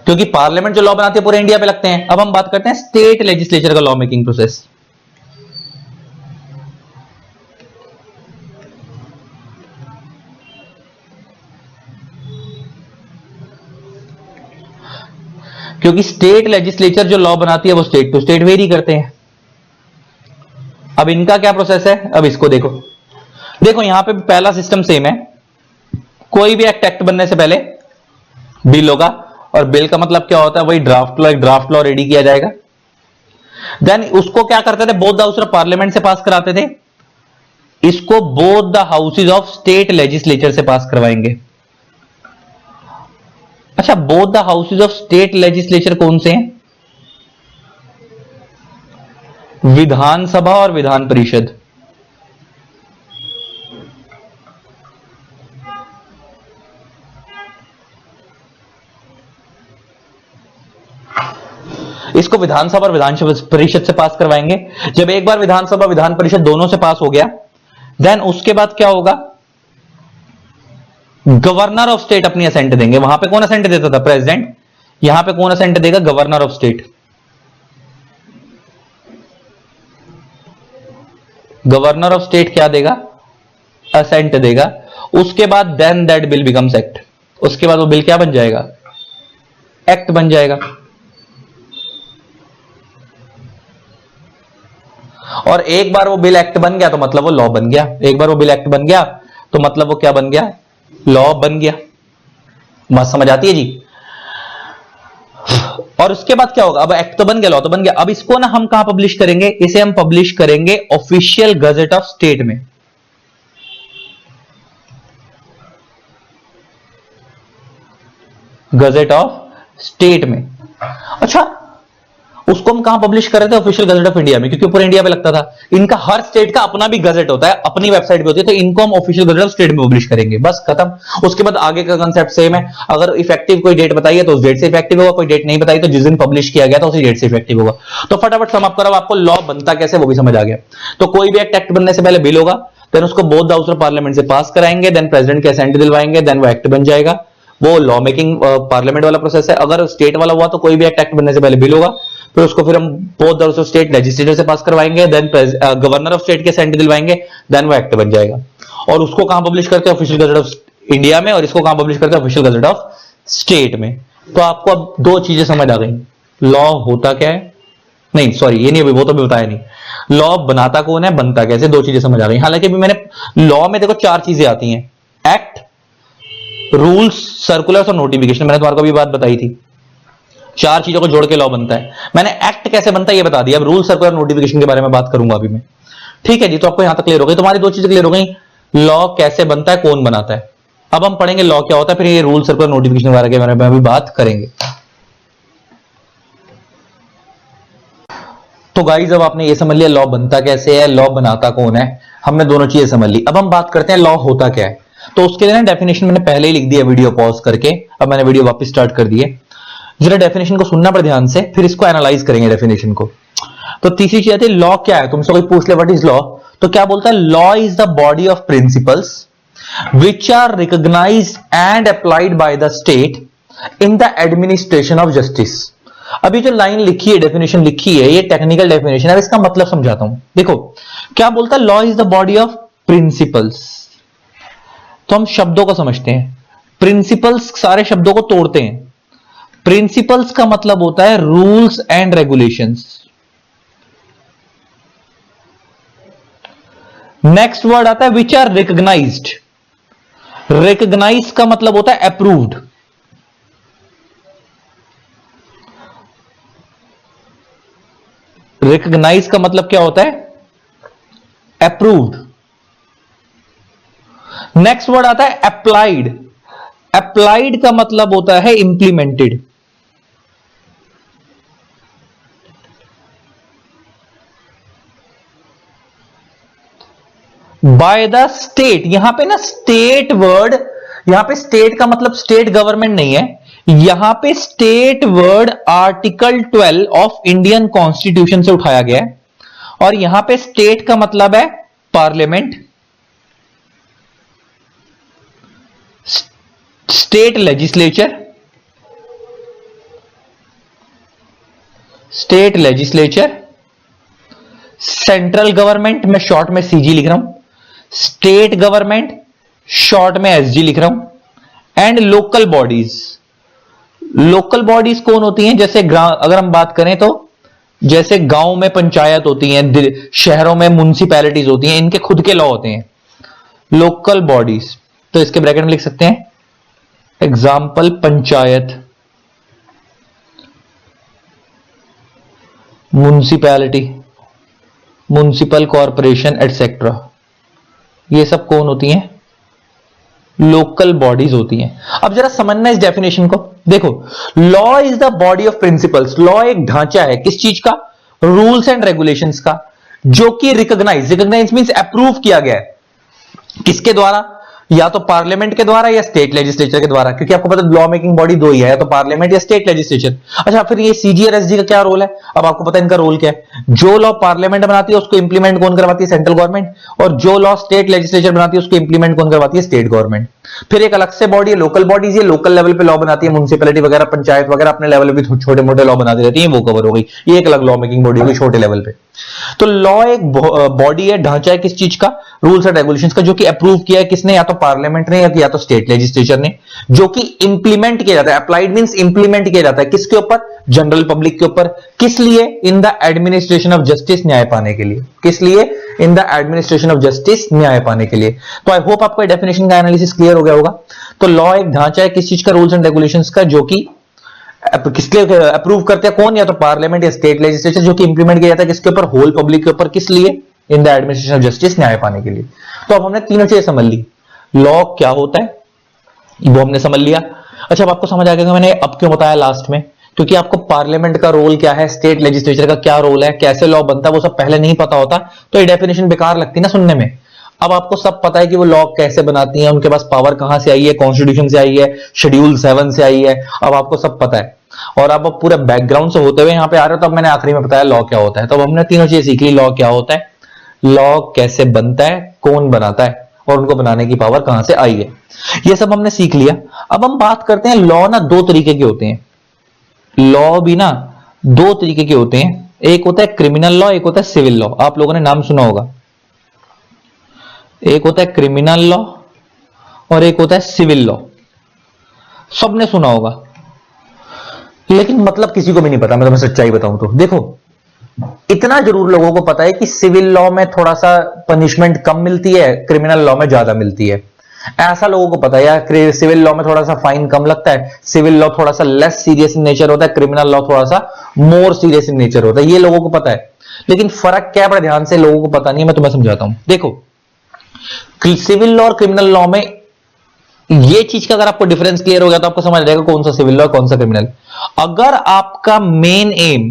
Speaker 1: क्योंकि पार्लियामेंट जो लॉ बनाती है पूरे इंडिया पे लगते हैं। अब हम बात करते हैं स्टेट लेजिस्लेचर का लॉ मेकिंग प्रोसेस। क्योंकि स्टेट लेजिस्लेचर जो लॉ बनाती है वो स्टेट टू स्टेट वेरी करते हैं। अब इनका क्या प्रोसेस है, अब इसको देखो। देखो यहां पे पहला सिस्टम सेम है, कोई भी एक्ट बनने से पहले बिल होगा, और बिल का मतलब क्या होता है, वही ड्राफ्ट लॉ, एक ड्राफ्ट लॉ रेडी किया जाएगा। देन उसको क्या करते थे, both the house of parliament से पास कराते थे, इसको both the houses of state legislature से पास करवाएंगे। अच्छा, both the houses of state legislature कौन से हैं? विधानसभा और विधान परिषद। इसको विधानसभा और विधान परिषद से पास करवाएंगे। जब एक बार विधानसभा विधान परिषद दोनों से पास हो गया, देन उसके बाद क्या होगा? गवर्नर ऑफ स्टेट अपनी असेंट देंगे। वहां पे कौन असेंट देता था? प्रेसिडेंट। यहां पे कौन असेंट देगा? Governor of state. Governor of state क्या देगा? असेंट देगा। उसके बाद then that bill becomes act. उसके बाद वो बिल क्या बन जाएगा? एक्ट बन जाएगा। और एक बार वो बिल एक्ट बन गया तो मतलब वो लॉ बन गया। एक बार वो बिल एक्ट बन गया तो मतलब वो क्या बन गया? लॉ बन गया। बात समझ आती है जी? और उसके बाद क्या होगा? अब एक्ट तो बन गया, लॉ तो बन गया। अब इसको ना हम कहां पब्लिश करेंगे? इसे हम पब्लिश करेंगे ऑफिशियल गजेट ऑफ स्टेट में। गजेट ऑफ स्टेट में। अच्छा, उसको हम कहां पब्लिश कर रहे थे? ऑफिशियल गजेट ऑफ इंडिया में, क्योंकि पूरे इंडिया पे लगता था। इनका हर स्टेट का अपना भी गजेट होता है, अपनी वेबसाइट पे होती है, तो इनको हम ऑफिशियल गजेट ऑफ स्टेट में पब्लिश करेंगे। बस खत्म। उसके बाद आगे का कंसेप्ट सेम है। अगर इफेक्टिव कोई डेट बताइए तो उस डेट से इफेक्टिव होगा, कोई डेट नहीं बताई तो जिस दिन पब्लिश किया गया था उसी डेट से इफेक्टिव होगा। तो फटाफट सम अप करो, आपको लॉ बनता कैसे वो भी समझ आ गया। तो कोई भी एक्ट बनने से पहले बिल होगा, देन उसको both the house of parliament से पास कराएंगे, देन प्रेसिडेंट के असेंट दिलवाएंगे, देन वो एक्ट बन जाएगा। वो लॉ मेकिंग पार्लियामेंट वाला प्रोसेस है। अगर स्टेट वाला हुआ तो कोई भी एक्ट बनने से पहले बिल होगा, फिर उसको फिर हम both house of state legislature से पास करवाएंगे, देन गवर्नर ऑफ स्टेट के असेंट दिलवाएंगे, देन वो एक्ट बन जाएगा। और उसको कहां पब्लिश करते हैं? ऑफिशियल गजेट ऑफ इंडिया में। और इसको कहां पब्लिश करते हैं? ऑफिशियल गजेट ऑफ स्टेट में। तो आपको अब दो चीजें समझ आ गई। लॉ होता क्या है? नहीं सॉरी, ये नहीं, अभी वो तो भी बताया नहीं। लॉ बनाता कौन है, बनता कैसे, दो चीजें समझ आ गई। हालांकि अभी मैंने लॉ में देखो चार चीजें आती हैं: एक्ट, रूल्स, सर्कुलर्स और नोटिफिकेशन। मैंने तुम्हारे को भी बात बताई थी, चार चीजों को जोड़ के लॉ बनता है। मैंने एक्ट कैसे बनता है ये बता दिया। अब रूल, सर्कुलर, नोटिफिकेशन के बारे में बात करूंगा अभी मैं। ठीक है जी, तो आपको यहां तक क्लियर हो गई, तुम्हारी दो चीजें क्लियर हो गई। लॉ कैसे बनता है, कौन बनाता है। अब हम पढ़ेंगे लॉ क्या होता है, फिर ये रूल, सर्कुलर, नोटिफिकेशन के बारे में भी बात करेंगे। तो गाइस, अब आपने ये समझ लिया लॉ बनता कैसे है, लॉ बनाता कौन है। हमने दोनों चीजें समझ ली। अब हम बात करते हैं लॉ होता क्या है। तो उसके लिए ना डेफिनेशन मैंने पहले ही लिख दिया वीडियो पॉज करके। अब मैंने वीडियो वापस स्टार्ट कर दी है। जरा डेफिनेशन को सुनना पर ध्यान से, फिर इसको एनालाइज करेंगे डेफिनेशन को। तो तीसरी चीज आती है लॉ क्या है। तुमसे कोई पूछ ले व्हाट इज लॉ, तो क्या बोलता है? Law is the body of principles which are recognized and applied by the state in the administration of justice। अभी जो लाइन लिखी है, डेफिनेशन लिखी है, ये टेक्निकल डेफिनेशन है। इसका मतलब समझाता हूं। देखो क्या बोलता है? Law is the body of principles. तो हम शब्दों को समझते हैं। प्रिंसिपल्स सारे शब्दों को तोड़ते हैं। प्रिंसिपल्स का मतलब होता है rules and regulations. Next word आता है विच आर रिकॉग्नाइज्ड। रिकॉग्नाइज का मतलब होता है अप्रूव्ड। रिकॉग्नाइज का मतलब क्या होता है? अप्रूव्ड। नेक्स्ट वर्ड आता है अप्लाइड। अप्लाइड का मतलब होता है इंप्लीमेंटेड। By the state. यहां पे ना स्टेट वर्ड, यहां पे स्टेट का मतलब स्टेट गवर्नमेंट नहीं है। यहां पे state word article 12 of Indian constitution से उठाया गया है। और यहां पे स्टेट का मतलब है parliament, state legislature, state legislature, central government, मैं शॉर्ट में सीजी लिख रहा हूं, स्टेट गवर्नमेंट, शॉर्ट में एसजी लिख रहा हूं, and local bodies. Local bodies कौन होती हैं? जैसे अगर हम बात करें तो जैसे गांव में पंचायत होती हैं, शहरों में म्युनिसिपैलिटीज होती हैं, इनके खुद के लॉ होते हैं लोकल बॉडीज। तो इसके ब्रैकेट में लिख सकते हैं example panchayat, municipality, municipal corporation etcetera. ये सब कौन होती हैं? लोकल बॉडीज होती हैं। अब जरा समझना इस डेफिनेशन को। देखो, law is the body of principles. Law एक ढांचा है किस चीज का? रूल्स एंड रेगुलेशंस का, जो कि रिकॉग्नाइज मींस अप्रूव किया गया है। किसके द्वारा? या तो पार्लियामेंट के द्वारा या स्टेट लेजिस्लेचर के द्वारा, क्योंकि आपको पता है लॉ मेकिंग बॉडी दो ही है, या तो पार्लियामेंट या स्टेट लेजिस्लेचर। अच्छा, फिर ये सीजी और एसजी का क्या रोल है? अब आपको पता है इनका रोल क्या है। जो लॉ पार्लियामेंट बनाती है उसको इंप्लीमेंट कौन करवाती है? Central government. और जो लॉ स्टेट लेजिस्लेचर बनाती है उसको इंप्लीमेंट कौन करवाती है? State government. फिर एक अलग से बॉडी है लोकल बॉडीज, ये लोकल लेवल पे लॉ बनाती है, म्युनिसिपैलिटी वगैरह, पंचायत वगैरह अपने लेवल पे भी छोटे मोटे लॉ बनाती रहती है, वो कवर हो गई। ये एक अलग लॉ मेकिंग बॉडी होगी छोटे लेवल पे। तो लॉ एक बॉडी है, ढांचा है किस चीज का? रूल्स एंड रेगुलेशंस का, जो कि अप्रूव किया है किसने? या तो पार्लियामेंट ने या तो स्टेट लेजिस्लेचर ने, जो कि इंप्लीमेंट किया जाता है। अप्लाइड मींस इंप्लीमेंट किया जाता है किसके ऊपर? जनरल पब्लिक के ऊपर। किस लिए? In the administration of justice, न्याय पाने के लिए। किस लिए? In the administration of justice, न्याय पाने के लिए। तो आई होप आपको डेफिनेशन का एनालिसिस क्लियर हो गया होगा। तो लॉ एक ढांचा है किस चीज का? रूल्स एंड रेगुलेशंस का, जो कि किसके अप्रूव करते हैं कौन? या तो पार्लियामेंट या स्टेट लेजिस्लेचर, जो कि इंप्लीमेंट किया जाता है किसके ऊपर? होल पब्लिक के ऊपर। किस लिए? In the administration of justice, न्याय पाने के लिए। तो अब हमने तीनों चीजें समझ ली। लॉ क्या होता है वो हमने समझ लिया। अच्छा, अब आपको समझ आ गया मैंने अब क्यों बताया लास्ट में, क्योंकि आपको पार्लियामेंट का रोल क्या है, स्टेट लेजिस्लेचर का क्या रोल है, कैसे लॉ बनता है, वो सब पहले नहीं पता होता, तो ये डेफिनेशन बेकार लगती ना सुनने में। अब आपको सब पता है कि वो लॉ कैसे बनाती हैं, उनके पास पावर कहां से आई है, कॉन्स्टिट्यूशन से आई है, शेड्यूल 7 से आई है। अब आपको सब पता है और अब पूरे बैकग्राउंड से होते हुए यहां पे आ रहे हो। तो अब मैंने आखिरी में बताया लॉ क्या होता है। तो अब हमने तीनों चीजें सीख ली। लॉ क्या होता है, लॉ कैसे बनता है, कौन बनाता है, और उनको बनाने की पावर कहां से आई है, ये सब हमने सीख लिया। अब हम बात करते हैं, लॉ ना दो तरीके के होते हैं। लॉ भी ना दो तरीके के होते हैं, एक होता है क्रिमिनल लॉ, एक होता है सिविल लॉ। आप लोगों ने नाम सुना होगा, एक होता है क्रिमिनल लॉ और एक होता है सिविल लॉ। सबने सुना होगा, लेकिन मतलब किसी को भी नहीं पता। मैं तुम्हें सच्चाई बताऊं तो देखो, इतना जरूर लोगों को पता है कि सिविल लॉ में थोड़ा सा पनिशमेंट कम मिलती है, क्रिमिनल लॉ में ज्यादा मिलती है। ऐसा लोगों को पता है यार, सिविल लॉ में थोड़ा सा फाइन कम लगता है, सिविल लॉ थोड़ा सा लेस सीरियस इन नेचर होता है, क्रिमिनल लॉ थोड़ा सा मोर सीरियस इन नेचर होता है, ये लोगों को पता है। लेकिन फर्क क्या है, बड़ा ध्यान से लोगों को पता नहीं है, मैं तुम्हें समझाता हूं। देखो, सिविल लॉ और क्रिमिनल लॉ में ये चीज का अगर आपको डिफरेंस क्लियर हो गया तो आपको समझ आ जाएगा कौन सा सिविल लॉ कौन सा क्रिमिनल। अगर आपका main aim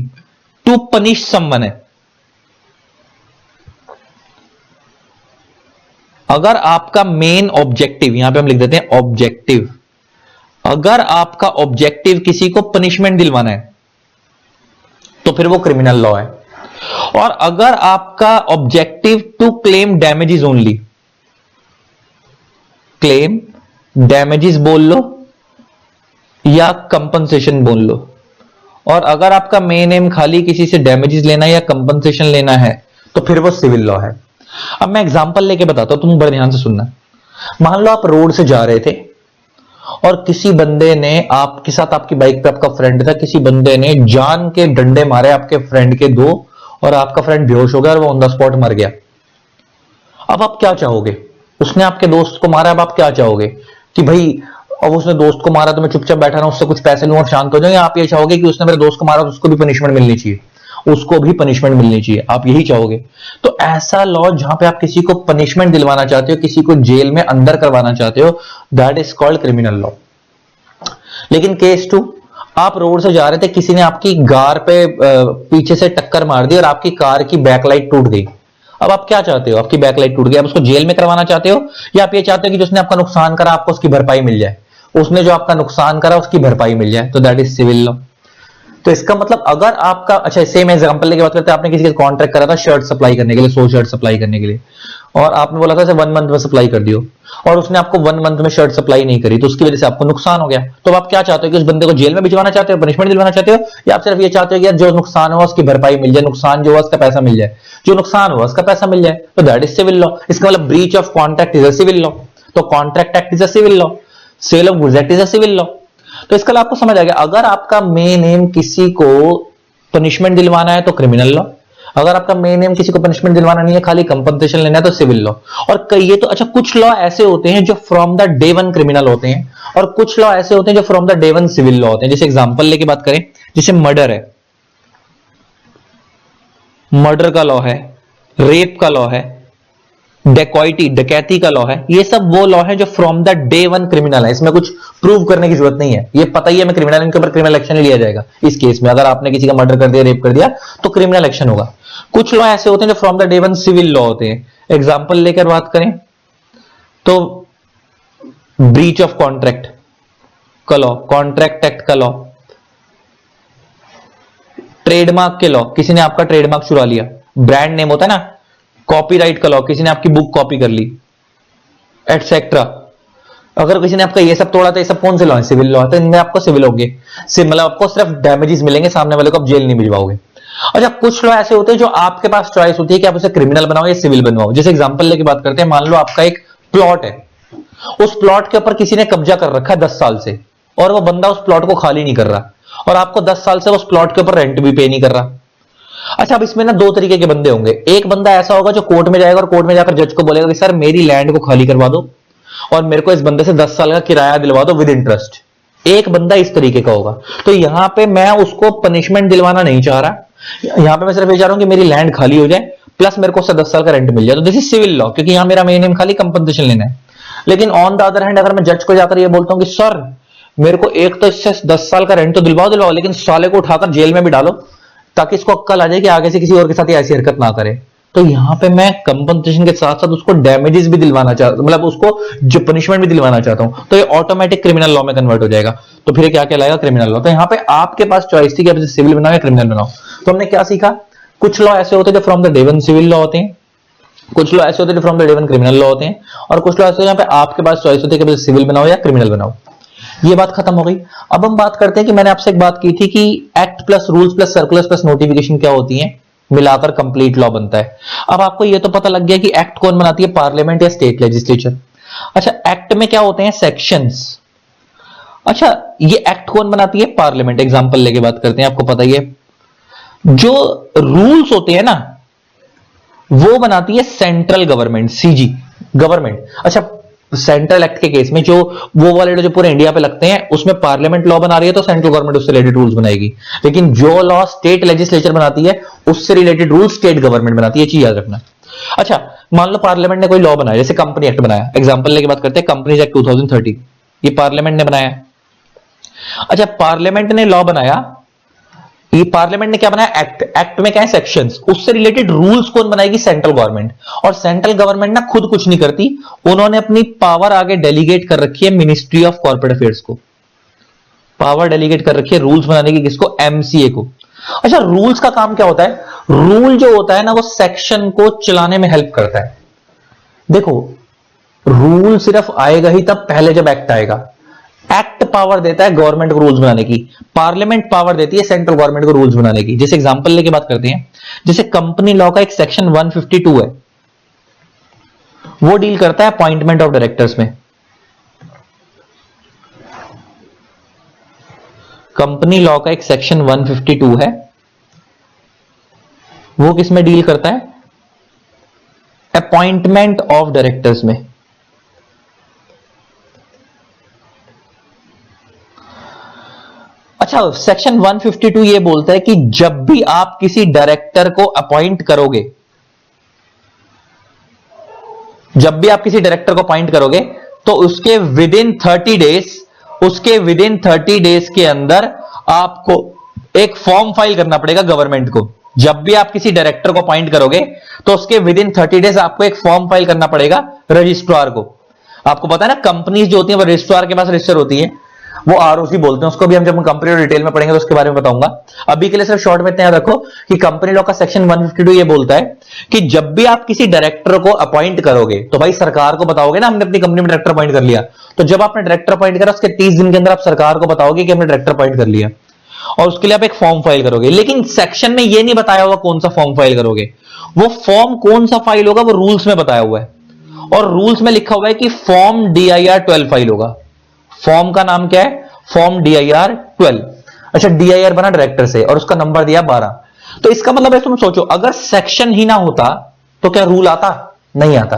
Speaker 1: to punish someone है, अगर आपका मेन ऑब्जेक्टिव, यहां पे हम लिख देते हैं ऑब्जेक्टिव, अगर आपका ऑब्जेक्टिव किसी को पनिशमेंट दिलवाना है तो फिर वो क्रिमिनल लॉ है। और अगर आपका objective to claim damages only, claim damages बोल लो या कंपनसेशन बोल लो, और अगर आपका मेन एम खाली किसी से डैमेजेस लेना या कंपनसेशन लेना है तो फिर वो सिविल लॉ है। अब मैं एग्जांपल लेके बताता हूं, तुम बड़े ध्यान से सुनना। मान लो आप रोड से जा रहे थे और किसी बंदे ने आपके साथ, आपकी बाइक पे आपका फ्रेंड था, किसी बंदे ने जान के डंडे मारे आपके फ्रेंड के दो, और आपका फ्रेंड बेहोश हो गया और वो ऑन द स्पॉट मर गया। अब आप क्या चाहोगे? उसने आपके दोस्त को मारा, अब आप क्या चाहोगे कि भाई अब उसने दोस्त को मारा तो मैं चुपचाप बैठा रहा, उससे कुछ पैसे लूं और शांत हो जाऊं, या आप ये चाहोगे कि उसने मेरे दोस्त को मारा तो उसको भी पनिशमेंट मिलनी चाहिए, उसको भी पनिशमेंट मिलनी चाहिए, आप यही चाहोगे? तो ऐसा लॉ जहां पे आप किसी को पनिशमेंट दिलवाना चाहते हो, किसी को जेल में अंदर करवाना चाहते हो, that is called criminal law. लेकिन केस 2, आप रोड से जा रहे थे, किसी ने आपकी कार पे पीछे से टक्कर मार दी और आपकी कार की बैकलाइट टूट गई। अब आप क्या चाहते हो? आपकी बैकलाइट टूट गई, आप उसको जेल में करवाना चाहते हो, या आप ये चाहते हो कि जिसने आपका नुकसान करा आपको उसकी भरपाई मिल जाए, उसने जो आपका नुकसान करा उसकी भरपाई मिल जाए, तो दैट इज सिविल लॉ। तो इसका मतलब अगर आपका, अच्छा सेम एग्जांपल लेके बात करते हैं, आपने किसी का कॉन्ट्रैक्ट करा था शर्ट सप्लाई करने के लिए, 100 शर्ट सप्लाई करने के लिए, और आपने बोला था 1 मंथ में सप्लाई कर दियो, और उसने आपको 1 मंथ में शर्ट सप्लाई नहीं करी, तो उसकी वजह से आपको नुकसान हो गया। तो आप क्या चाहते हो कि उस बंदे को जेल में भिजवाना चाहते हो, पनिशमेंट दिलवाना चाहते हो, या आप सिर्फ ये चाहते हो कि यार जो नुकसान हुआ उसकी भरपाई मिल जाए, नुकसान जो हुआ उसका पैसा मिल जाए, जो नुकसान हुआ उसका पैसा मिल जाए, तो दैट इज सिविल लॉ। इसका मतलब breach of contract is a civil law, तो contract act is a civil law, sale of goods act is a civil law. तो इसका आपको समझ आ गया, अगर आपका मेन एम किसी को पनिशमेंट दिलवाना है तो क्रिमिनल लॉ, अगर आपका मेन एम किसी को पनिशमेंट दिलवाना नहीं है, खाली कंपनसेशन लेना है, तो सिविल लॉ। और कई ये तो अच्छा, कुछ लॉ ऐसे होते हैं जो from the day one criminal होते हैं, और कुछ लॉ ऐसे होते हैं जो from the day one civil law होते हैं। जैसे एग्जांपल लेके बात करें, जैसे मर्डर है, मर्डर का लॉ है, रेप का लॉ है, डेकॉइटी डकैती का लॉ है, ये सब वो लॉ है जो from the day one criminal है। इसमें कुछ प्रूव करने की जरूरत नहीं है, ये पता ही है मैं क्रिमिनल, इनके ऊपर क्रिमिनल एक्शन लिया जाएगा। इस केस में अगर आपने किसी का मर्डर कर दिया, रेप कर दिया, तो क्रिमिनल एक्शन होगा। कुछ लॉ ऐसे होते हैं जो from the day one civil law होते हैं। एग्जाम्पल लेकर बात करें तो ब्रीच ऑफ कॉन्ट्रैक्ट का लॉ, कॉन्ट्रैक्ट एक्ट का लॉ, ट्रेडमार्क के लॉ, किसी ने आपका ट्रेडमार्क चुरा लिया, ब्रांड नेम होता है ना, कॉपीराइट का लॉ, किसी ने आपकी बुक कॉपी कर ली, एटसेट्रा। अगर किसी ने आपका ये सब तोड़ा तो ये सब कौन से लॉ है? सिविल लॉ है। तो इनमें आपको सिविल होंगे, मतलब आपको सिर्फ डैमेजेस मिलेंगे, सामने वाले को आप जेल नहीं भिजवाओगे। अच्छा, कुछ लॉ ऐसे होते हैं जो आपके पास चॉइस होती है कि आप उसे क्रिमिनल बनाओ या सिविल बनवाओ। जैसे एग्जांपल लेके बात करते हैं, मान लो आपका एक प्लॉट है, उस प्लॉट के ऊपर किसी ने कब्जा कर रखा है 10 साल से, और वो बंदा उस प्लॉट को खाली नहीं कर रहा, और आपको 10 साल से उस प्लॉट के ऊपर रेंट भी पे नहीं कर रहा। अच्छा, अब इसमें ना दो तरीके के बंदे होंगे। एक बंदा ऐसा होगा जो कोर्ट में जाएगा और कोर्ट में जाकर जज को बोलेगा कि सर मेरी लैंड को खाली करवा दो और मेरे को इस बंदे से 10 साल का किराया दिलवा दो विद इंटरेस्ट। एक बंदा इस तरीके का होगा। तो यहां पे मैं उसको पनिशमेंट दिलवाना नहीं चाह रहा, यहां पे मैं सिर्फ ये चाह रहा हूं कि मेरी लैंड खाली हो जाए प्लस मेरे को उससे 10 साल का रेंट मिल जाए। तो दिस इज सिविल लॉ, क्योंकि यहां मेरा मेन एम खाली कंपनसेशन लेना है। लेकिन ऑन द अदर हैंड अगर मैं जज को जाकर ये बोलता हूं कि सर मेरे को एक तो इससे 10 साल का रेंट तो दिलवाओ, लेकिन साले को उठाकर जेल में भी डालो ताकि इसको अक्कल आ जाए कि आगे से किसी और के साथ ऐसी हरकत ना करे। तो यहां पे मैं कंपनसेशन के साथ साथ उसको डैमेजेस भी दिलवाना चाहता हूं, मतलब उसको जो पनिशमेंट भी दिलवाना चाहता हूं, तो ये ऑटोमेटिक क्रिमिनल लॉ में कन्वर्ट हो जाएगा। तो फिर क्या कहलाएगा? Criminal law. तो यहां पे आपके पास चॉइस थी कि आप इसे सिविल बनाओ या क्रिमिनल बनाओ। तो हमने क्या सीखा? कुछ लॉ ऐसे होते हैं जो from the day one civil law होते हैं, कुछ लॉ ऐसे होते हैं जो from the day one criminal law होते हैं, और कुछ लॉ ऐसे होते हैं जहां पे आपके पास चॉइस होती है कि सिविल बनाओ या क्रिमिनल बनाओ। ये बात खत्म हो गई। अब हम बात करते हैं कि मैंने आपसे एक बात की थी कि act plus rules plus circulars plus notification क्या होती है, मिलाकर कंप्लीट लॉ बनता है। अब आपको ये तो पता लग गया कि एक्ट कौन बनाती है, पार्लियामेंट या स्टेट लेजिस्लेचर। अच्छा, एक्ट में क्या होते हैं? सेक्शंस। अच्छा, ये एक्ट कौन बनाती है? पार्लियामेंट। एग्जांपल लेके बात करते हैं, आपको पता ही है। जो रूल्स होते हैं ना वो बनाती है सेंट्रल गवर्नमेंट, सीजी गवर्नमेंट। अच्छा, सेंट्रल एक्ट के केस में जो वो वाले जो पूरे इंडिया पे लगते हैं उसमें पार्लियामेंट लॉ बना रही है तो सेंट्रल गवर्नमेंट उससे रिलेटेड रूल्स बनाएगी। लेकिन जो लॉ स्टेट लेजिस्लेचर बनाती है उससे रिलेटेड रूल स्टेट गवर्नमेंट बनाती है, चीज याद रखना। अच्छा, मान लो पार्लियामेंट ने कोई लॉ बनाया, जैसे कंपनी एक्ट बनाया। एग्जांपल लेके बात करते हैं, कंपनीज एक्ट 2013, ये पार्लियामेंट ने बनाया। अच्छा, पार्लियामेंट ने लॉ बनाया, ये पार्लियामेंट ने क्या बनाया? एक्ट। एक्ट में क्या है? सेक्शंस। उससे रिलेटेड रूल्स कौन बनाएगी? Central government. और सेंट्रल गवर्नमेंट ना खुद कुछ नहीं करती, उन्होंने अपनी पावर आगे डेलीगेट कर रखी है मिनिस्ट्री ऑफ कॉर्पोरेट अफेयर्स को। पावर डेलीगेट कर रखी है रूल्स बनाने की, किसको? एमसीए को। अच्छा, रूल्स का काम क्या होता है? रूल जो होता है ना वो सेक्शन को चलाने में हेल्प करता है। देखो, रूल सिर्फ आएगा ही तब पहले जब एक्ट आएगा। एक्ट पावर देता है गवर्नमेंट को रूल्स बनाने की, पार्लियामेंट पावर देती है सेंट्रल गवर्नमेंट को रूल्स बनाने की। जैसे एग्जांपल लेके बात करते हैं, जैसे कंपनी लॉ का एक सेक्शन 152 है, वो डील करता है अपॉइंटमेंट ऑफ डायरेक्टर्स में। कंपनी लॉ का एक सेक्शन 152 है, वो किस में डील करता है? अपॉइंटमेंट ऑफ डायरेक्टर्स में। अच्छा, सेक्शन 152 ये बोलता है कि जब भी आप किसी डायरेक्टर को अपॉइंट करोगे, जब भी आप किसी डायरेक्टर को अपॉइंट करोगे तो उसके विद इन 30 डेज के अंदर आपको एक फॉर्म फाइल करना पड़ेगा गवर्नमेंट को। जब भी आप किसी डायरेक्टर को अपॉइंट करोगे तो उसके विद इन 30 डेज आपको एक फॉर्म फाइल करना पड़ेगा रजिस्ट्रार को। आपको पता है ना, कंपनीज जो होती है वो रजिस्ट्रार के पास रजिस्टर होती है, वो आरओसी बोलते हैं उसको। भी हम जब कंपनी और डिटेल में पढ़ेंगे तो उसके बारे में बताऊंगा। अभी के लिए सिर्फ शॉर्ट में इतना याद रखो कि कंपनी लॉ का सेक्शन 152 ये बोलता है कि जब भी आप किसी डायरेक्टर को अपॉइंट करोगे तो भाई सरकार को बताओगे ना, हमने अपनी कंपनी में डायरेक्टर अपॉइंट कर लिया। तो जब आपने डायरेक्टर अपॉइंट करा उसके 30 दिन के अंदर आप सरकार को बताओगे कि हमने डायरेक्टर अपॉइंट कर लिया, और उसके लिए आप एक फॉर्म फाइल करोगे। लेकिन सेक्शन में ये नहीं बताया हुआ कौन सा फॉर्म फाइल करोगे, वो फॉर्म कौन सा फाइल होगा वो रूल्स में बताया हुआ है, और रूल्स में लिखा हुआ है कि फॉर्म DIR 12 फाइल होगा। फॉर्म का नाम क्या है? Form DIR 12। अच्छा, DIR बना डायरेक्टर से और उसका नंबर दिया 12। तो इसका मतलब है, तुम सोचो अगर सेक्शन ही ना होता तो क्या रूल आता? नहीं आता।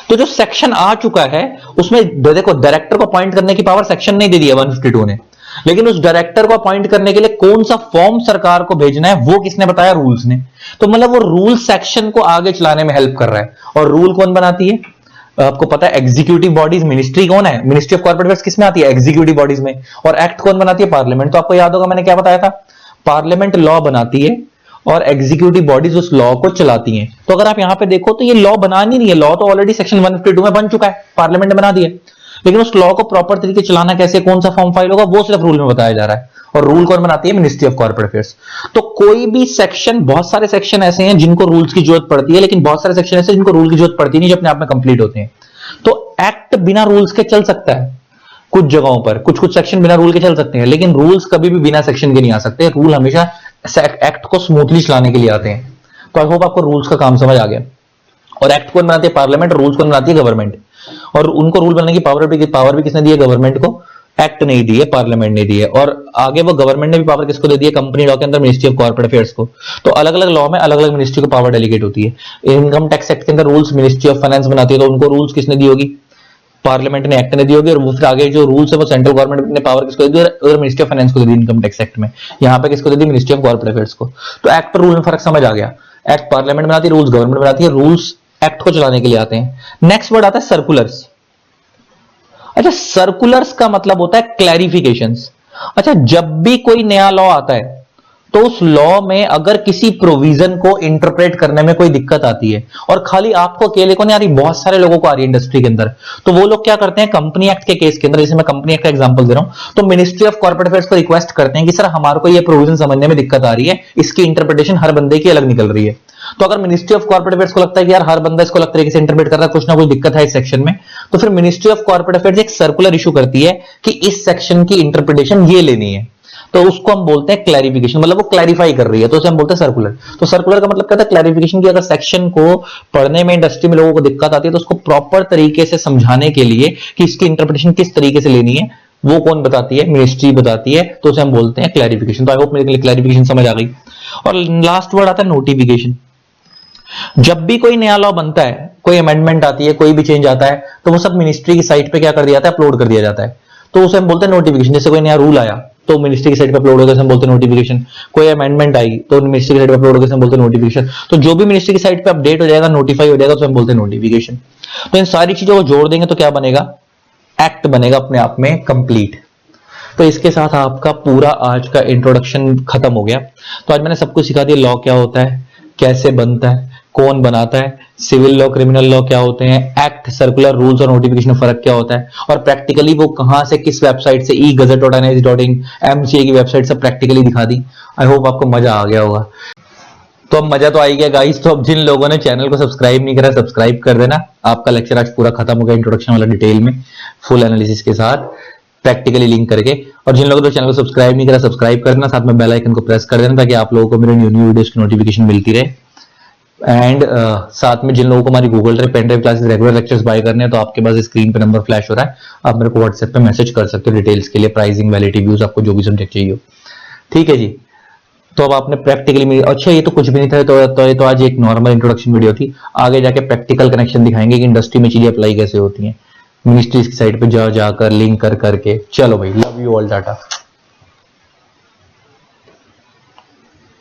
Speaker 1: तो जो सेक्शन आ चुका है उसमें देखो, डायरेक्टर को अपॉइंट करने की पावर सेक्शन नहीं दे दी है 152 ने, लेकिन उस डायरेक्टर को अपॉइंट करने के लिए कौन सा फॉर्म सरकार को भेजना है वो किसने बताया? रूल्स ने। तो मतलब वो रूल सेक्शन को आगे चलाने में हेल्प कर रहा है। और रूल कौन बनाती है? आपको पता है एग्जीक्यूटिव बॉडीज, मिनिस्ट्री कौन है? मिनिस्ट्री ऑफ कॉर्पोरेट अफेयर्स किसमें आती है? एग्जीक्यूटिव बॉडीज में। और एक्ट कौन बनाती है? पार्लियामेंट। तो आपको याद होगा मैंने क्या बताया था, पार्लियामेंट लॉ बनाती है और एग्जीक्यूटिव बॉडीज उस लॉ को चलाती हैं। तो अगर आप यहां पे देखो तो ये लॉ बना नहीं है, लॉ तो ऑलरेडी सेक्शन 152 में बन चुका है, पार्लियामेंट ने बना दिया, लेकिन उस लॉ को प्रॉपर तरीके चलाना कैसे, कौन सा फॉर्म फाइल होगा, वो सिर्फ रूल में बताया जा रहा है। और रूल कौन बनाती है? Ministry of corporate affairs. तो कोई भी सेक्शन, बहुत सारे सेक्शन ऐसे हैं जिनको रूल्स की जरूरत पड़ती है, लेकिन बहुत सारे सेक्शन ऐसे जिनको रूल की जरूरत पड़ती नहीं, जो अपने आप में कंप्लीट होते हैं। तो एक्ट बिना रूल्स के चल सकता है कुछ जगहों पर, कुछ कुछ सेक्शन बिना रूल के चल सकते हैं, लेकिन रूल्स कभी भी बिना सेक्शन के नहीं आ सकते। रूल हमेशा एक्ट को स्मूथली चलाने के लिए आते हैं। तो आई होप आपको रूल्स का काम समझ आ गया। और एक्ट कौन बनाती है? पार्लियामेंट। रूल्स कौन बनाती है? गवर्नमेंट। और उनको रूल बनाने की पावर भी किसने दी है? गवर्नमेंट को। एक्ट नहीं दी है, पार्लियामेंट ने दी है। और आगे वो गवर्नमेंट ने भी पावर किसको दे दी है? कंपनी लॉ के अंदर मिनिस्ट्री ऑफ कॉर्पोरेट अफेयर्स को। तो अलग अलग लॉ में अलग अलग मिनिस्ट्री को पावर डेलीगेट होती है। इनकम टैक्स एक्ट के अंदर रूल्स मिनिस्ट्री ऑफ फाइनेंस बनाती है, तो उनको रूल्स किसने दी होगी? पार्लियामेंट ने, एक्ट ने दी होगी। और फिर आगे जो रूल्स है वो सेंट्रल गवर्नमेंट ने पावर किसको दे दी? मिनिस्ट्री ऑफ फाइनेंस को दे दी इनकम टैक्स एक्ट में। यहाँ पे किसको दे दी? मिनिस्ट्री ऑफ कॉर्पोरेट अफेयर्स को। तो एक्ट और रूल में फर्क समझ आ गया। एक्ट पार्लियामेंट बनाती है, रूल्स गवर्नमेंट बनाती है, रूल्स एक्ट को चलाने के लिए आते हैं। नेक्स्ट वर्ड आता है सर्कुलर्स। अच्छा, सर्कुलर्स का मतलब होता है क्लैरिफिकेशंस। अच्छा, जब भी कोई नया लॉ आता है तो उस लॉ में अगर किसी प्रोविजन को इंटरप्रेट करने में कोई दिक्कत आती है, और खाली आपको अकेले को नहीं आ रही, बहुत सारे लोगों को आ रही है इंडस्ट्री के अंदर, तो वो लोग क्या करते हैं? कंपनी एक्ट के केस के अंदर, जैसे मैं कंपनी एक्ट का एग्जांपल दे रहा हूं, तो मिनिस्ट्री ऑफ कॉर्पोरेट अफेयर्स को रिक्वेस्ट करते हैं कि सर हमारे को ये प्रोविजन समझने में दिक्कत आ रही है, इसकी इंटरप्रिटेशन हर बंदे की अलग निकल रही है। तो अगर मिनिस्ट्री ऑफ कॉर्पोरेट अफेयर्स को लगता है कि यार हर बंदा इसको अलग तरीके से इंटरप्रेट कर रहा है, कुछ ना कुछ दिक्कत है इस सेक्शन में, तो फिर मिनिस्ट्री ऑफ कॉर्पोरेट अफेयर्स एक सर्कुलर इशू करती है कि इस सेक्शन की इंटरप्रिटेशन ये लेनी है। तो उसको हम बोलते हैं क्लैरिफिकेशन, मतलब वो क्लैरिफाई कर रही है, तो उसे हम बोलते हैं सर्कुलर। तो सर्कुलर का मतलब क्या होता है? क्लैरिफिकेशन की। अगर सेक्शन को पढ़ने में इंडस्ट्री में लोगों को दिक्कत आती है तो उसको प्रॉपर तरीके से समझाने के लिए कि इसकी इंटरप्रिटेशन किस तरीके से लेनी है, वो कौन बताती है? मिनिस्ट्री बताती है, तो उसे हम बोलते हैं क्लैरिफिकेशन। तो आई होप मेरे लिए क्लैरिफिकेशन समझ आ गई। और लास्ट वर्ड आता है नोटिफिकेशन। जब भी कोई नया लॉ बनता है, कोई अमेंडमेंट आती है, कोई भी चेंज आता है, तो वो सब मिनिस्ट्री की साइट पे क्या कर दिया जाता है? अपलोड कर दिया जाता है। तो उसे हम बोलते हैं नोटिफिकेशन। जैसे कोई नया रूल आया तो मिनिस्ट्री की साइट पे अपलोड होगा, हम बोलते हैं नोटिफिकेशन। कोई अमेंडमेंट आई तो मिनिस्ट्री की साइट पे अपलोड होगा, हम बोलते हैं नोटिफिकेशन। तो जो भी मिनिस्ट्री की साइट पे अपडेट हो जाएगा, नोटिफाई हो जाएगा, तो हम बोलते हैं नोटिफिकेशन। तो इन सारी चीजों को जोड़ देंगे तो क्या बनेगा? एक्ट बनेगा अपने आप में कंप्लीट। तो इसके साथ आपका पूरा आज का इंट्रोडक्शन खत्म हो गया। तो आज मैंने सब कुछ सिखा दिया। लॉ क्या होता है, कैसे बनता है, कौन बनाता है, सिविल लॉ, क्रिमिनल लॉ क्या होते हैं, एक्ट, सर्कुलर, रूल्स और नोटिफिकेशन में फर्क क्या होता है, और प्रैक्टिकली वो कहां से, किस वेबसाइट से, e-gazette.nic.in, MCA की वेबसाइट से प्रैक्टिकली दिखा दी। आई होप आपको मजा आ गया होगा। तो अब मजा तो आई गया गाइस। तो अब जिन लोगों ने चैनल को सब्सक्राइब नहीं करा, सब्सक्राइब कर देना। आपका लेक्चर आज पूरा खत्म हो गया, इंट्रोडक्शन वाला डिटेल में, फुल एनालिसिस के साथ, प्रैक्टिकली लिंक करके। और जिन लोगों ने चैनल को सब्सक्राइब नहीं करा, सब्सक्राइब कर देना, साथ में बेल आइकन को प्रेस कर देना, ताकि आप लोगों को मेरे न्यू वीडियोस की नोटिफिकेशन मिलती रहे। एंड साथ में जिन लोगों को हमारी Google drive, pen drive classes, regular lectures buy करने हैं, तो आपके पास स्क्रीन पे नंबर फ्लैश हो रहा है, आप मेरे को व्हाट्सएप पे मैसेज कर सकते हो डिटेल्स के लिए, प्राइसिंग, वैलिडिटी, व्यूज, आपको जो भी सब्जेक्ट चाहिए हो। ठीक है जी। तो अब आपने प्रैक्टिकली, अच्छा ये तो कुछ भी नहीं था, तो आज एक नॉर्मल इंट्रोडक्शन वीडियो थी। आगे जाके प्रैक्टिकल कनेक्शन दिखाएंगे कि इंडस्ट्री में चीजें अप्लाई कैसे होती हैं, मिनिस्ट्रीज की साइट पे जाकर लिंक कर करके। चलो भाई, लव यू ऑल, टाटा।